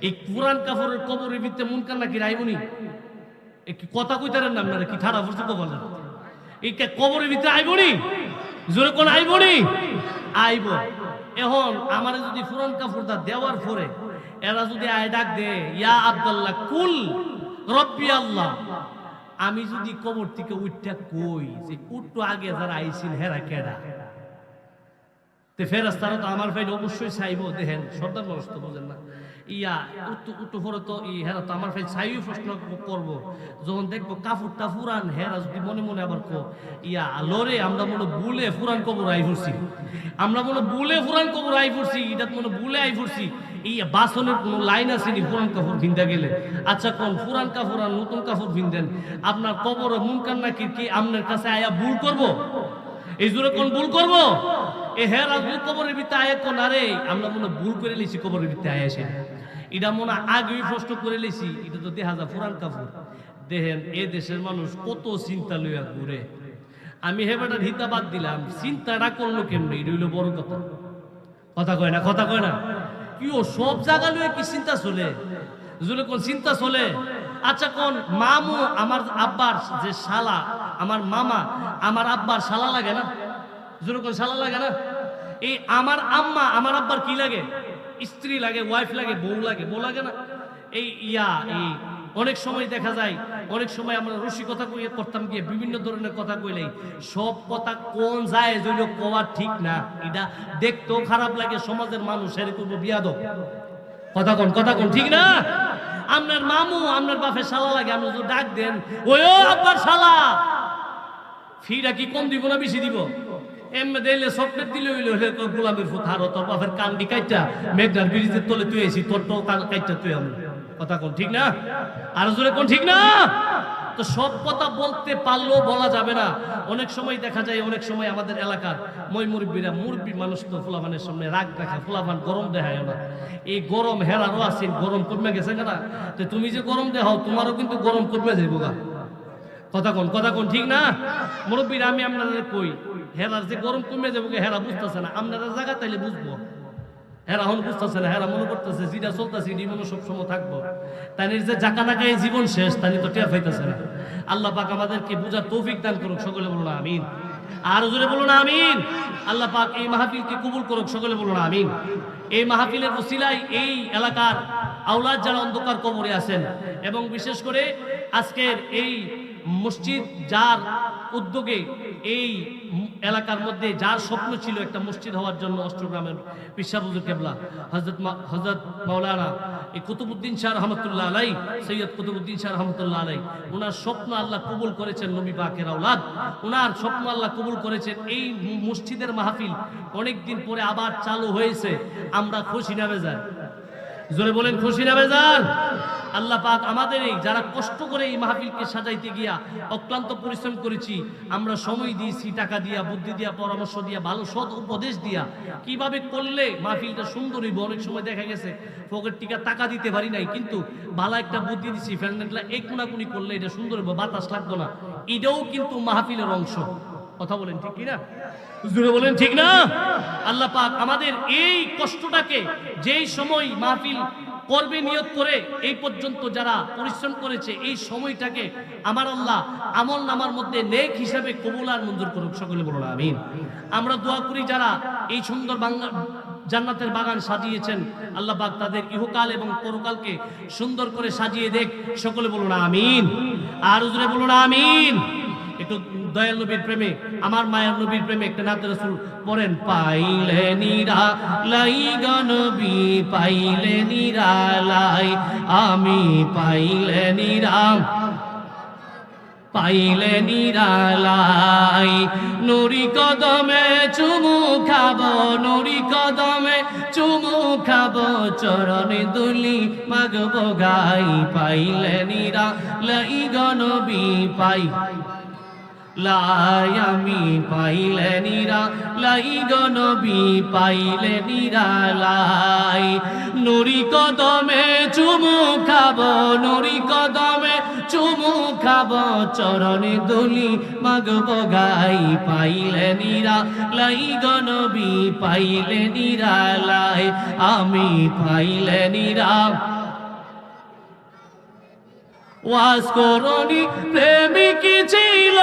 এই পুরান কাপড়ের কবরের ভিতরে মুনকার নাকি রাইবনি, কি কথা কইতারেন না আপনারা, কি ঠাড়া ফুরতে বলেন, এই কবরের ভিতরে আইবনি, জোরে কোন আইবনি, আইব। এখন আমার যদি পুরান কাপড়টা দেওয়ার পরে এরা যদি আয় ডাক দে ইয়া আব্দুল্লাহ কুল রব্বি আল্লাহ, আমি যদি কবর থেকে উঠটা কই যে উঠটো আগে যারা আইছিল হেরা কেডা, তে ফেরেশতারা তো আমার ভাই অবশ্যই চাইবো, দেখেন সর্দার মানুষ তো বোঝেন না, ইয়া উত্তু পরে তো হেরা তো আমার ভাই চাইও প্রশ্ন করবো, যখন দেখবো কাপড়টা ফুরান, হেরা যদি মনে মনে আবার ইয়া লরে আমরা মনে বুলে ফুরান কবর আই ফুরছি, আমরা মনে বুলে ফুরান কবর আই ফুরছি, এটা মনে বুলে আই ফুরছি, এই বাসনের কোন লাইন আছে নি পুরান কাপড় ভিন্দা গেলে? আচ্ছা কোন পুরান কাপড় আর নতুন কাপড় ভিন্দেন, আপনার কবর মুনকার নাকি কি আপনার কাছে আয়া ভুল করব? এই জোরে কোন ভুল করব? এ হেরা কবরের ভিতরে আয় কোন, আরে আমরা মনে ভুল করে লিছি কবরের ভিতরে আয় আসে, এটা মনে আগেই প্রশ্ন করে লিছি, এটা তো দেখা যায় পুরান কাপড়। দেখেন এ দেশের মানুষ কত চিন্তা লইয়া ঘুরে, আমি হেবাটা হিতাবাদ দিলাম, চিন্তাটা করলো কেমনি, এটা হইলো বড় কথা। কথা কয় না, কথা কয় না, কি ও সব জায়গা লইয়া কি চিন্তা চলে, জোরে কোন চিন্তা চলে? আচ্ছা কোন মামু আমার আব্বার যে শালা, আমার মামা আমার আব্বার শালা লাগে না? জোরে কোন শালা লাগে না? এই আমার আম্মা আমার আব্বার কি লাগে? স্ত্রী লাগে, ওয়াইফ লাগে, বউ লাগে, বউ লাগে না? এই অনেক সময় দেখা যায়, অনেক সময় আমরা রসিকতা করতাম গিয়ে বিভিন্ন ধরনের কথা কইলেই সব কথা কোন যায় যদি কোয়া ঠিক না, এটা দেখতেও খারাপ লাগে, সমাজের মানুষ এরকম বিয়াদব। কথা কোন ঠিক না? আপনার মামু আপনার বাপের শালা লাগে, আপনি যদি ডাক দেন ওই ও আব্বার শালা, ফিরা কি কম দিব না বেশি দিব? এমনি দিলে চকলেট দিলে হইলে হলে গোলামের ফুথারো, তোর বাপের কান্ডি কাইটা মেঘনার ব্রিজের তলে তুই আইছি, তোর তো কাইটা তুই আমি। কথা কোন ঠিক না? আর জোরে কোন ঠিক না? তো সব কথা বলতে পারলেও বলা যাবে না। অনেক সময় দেখা যায়, অনেক সময় আমাদের এলাকার মই মুরব্বীরা, মুরব্বী মানুষ তো ফুলাভানের সামনে রাগ দেখা, ফুলাভান গরম দেখায় না, এই গরম হেরারও আছে, গরম কমে গেছে না, তো তুমি যে গরম দেখাও তোমারও কিন্তু গরম কমে যাইব গা। কথা কোন ঠিক না? মুরব্বীরা আমি আপনাদের কই, হেরার যে গরম কমে যাবো, হেরা বুঝতেছে না, আপনারা জায়গা তাইলে বুঝবো, হেরা হন বুঝতেছে না, হেরা মনে করতেছে যেটা চলতেছে এটি মনে সবসময় থাকবো, তাই যে জাকা নাকায় জীবন শেষ, তাই তো টের পাইতেছে না। আল্লাহ পাক আমাদেরকে বুঝার তৌফিক দান করুক, সকলে বলুন আমিন। আর জোরে বলুন আমিন। আল্লাহ পাক এই মাহফিলকে কবুল করুক, সকলে বলুন আমিন। এই মাহফিলের ওসিলায় এই এলাকার আওলাদ যারা অন্ধকার কবরে আছেন, এবং বিশেষ করে আজকের এই মসজিদ যার উদ্যোগে এই এলাকার মধ্যে যার স্বপ্ন ছিল একটা মসজিদ হওয়ার জন্য, অষ্টগ্রামের পিসা হুজুর কেবলা হযরত মাওলানা এই কুতুবউদ্দিন শাহ রহমতুল্লাহ আলাই, সৈয়দ কুতুবউদ্দিন শাহ রহমতুল্লাহ আলাই, ওনার স্বপ্ন আল্লাহ কবুল করেছেন, নবী পাকের আওলাদ, ওনার স্বপ্ন আল্লাহ কবুল করেছেন। এই মসজিদের মাহফিল অনেকদিন পরে আবার চালু হয়েছে, আমরা খুশি না বেজার? জোরে বলেন খুশি না বেজার? আল্লাহ পাক আমাদের এই যারা কষ্ট করে এই মাহফিলকে সাজাইতে গিয়া অক্লান্ত পরিশ্রম করেছি, আমরা সময় দিয়েছি, টাকা দিয়া, বুদ্ধি দিয়া, পরামর্শ দিয়া, ভালো সৎ উপদেশ দিয়া, কিভাবে করলে মাহফিলটা সুন্দর হইব। অনেক সময় দেখা গেছে পকেট টিকা টাকা দিতে পারি নাই, কিন্তু ভালো একটা বুদ্ধি দিছি, ফ্যানগুলা এই কোনাকুনি করলে এটা সুন্দর হইব, বাতাস লাগতো না, এটাও কিন্তু মাহফিলের অংশ। কথা বলেন ঠিক কিনা? জোরে বলেন ঠিক না? আল্লাহ পাক আমাদের এই কষ্টটাকে, যেই সময় মাহফিল করবে নিয়ত করে এই পর্যন্ত যারা পরিশ্রম করেছে, এই সময়টাকে আমার আল্লাহ আমল নামার মধ্যে নেক হিসাবে কবুল আর মঞ্জুর করুক, সকলে বলুন আমিন। আমরা দোয়া করি যারা এই সুন্দর বাংলা জান্নাতের বাগান সাজিয়েছেন, আল্লাহ পাক তাদের ইহকাল এবং পরকালকে সুন্দর করে সাজিয়ে দেখ, সকলে বলুন আমিন। আর জোরে বলুন আমিন। একটু দয়াল নবীর প্রেমে, আমার মায়ের নবীর প্রেমে একটা নাত রাসূল পড়েন। পাইলে নিরালাই গনবী, পাইলে নিরালাই আমি, পাইলে নিরাম পাইলে নিরালাই, নুরি কদমে চুমু খাবো, নুরি কদমে চুমু খাবো, চরণে দুলি মাগবো গাই, পাইলে নিরালাই গো নবী পাই লাই, আমি পাইলে নিরালাই গো নবী পাইলে নিরালাই, নুরি কদমে চুমু খাবো, নুরি কদমে চুমু খাবো, চরণে দুলি মাগবো গাই, পাইলে নিরালাই গো নবী পাইলে নিরালাই, আমি পাইলে ওয়াজ করনি প্রেমিক ছিল,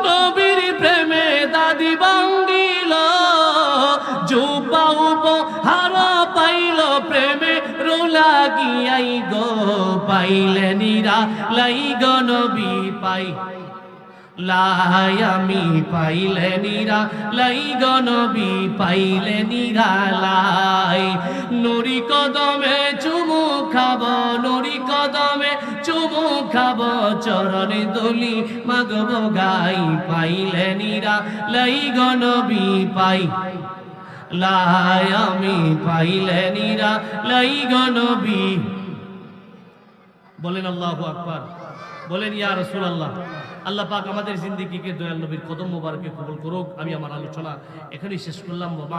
নবীর প্রেমে দাদি বাঙ্গিল, যুবা উপহার পাইল, প্রেমে রোলা গিয়াই গো, পাইলে নিরালাই গো নবী পাই লাই, আমি পাইলে নিরালাই গো নবী পাইলে নিরালাই, নুরি কদমে চুমু খাবো, নুরি কদমে চুমু খাবো, চরণে দুলি মাগবো গাই, পাইলে নিরালাই গো নবী পাই লাই, আমি পাইলে নিরালাই গো নবী। বলেন আল্লাহু আকবার, বলেন ইয়া রাসূলুল্লাহ। আল্লাহ পাক আমাদের জিন্দেগিকে দয়াল নবীর কদম মোবারকে কবুল করুক। আমি আমার আলোচনা এখানেই শেষ করলাম। ওয়া মা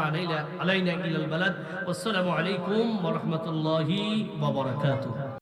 আলাইনা ইল্লাল বালাদ। ওয়াসসালামু আলাইকুম ওয়া রাহমাতুল্লাহি ওয়া বারাকাতুহু।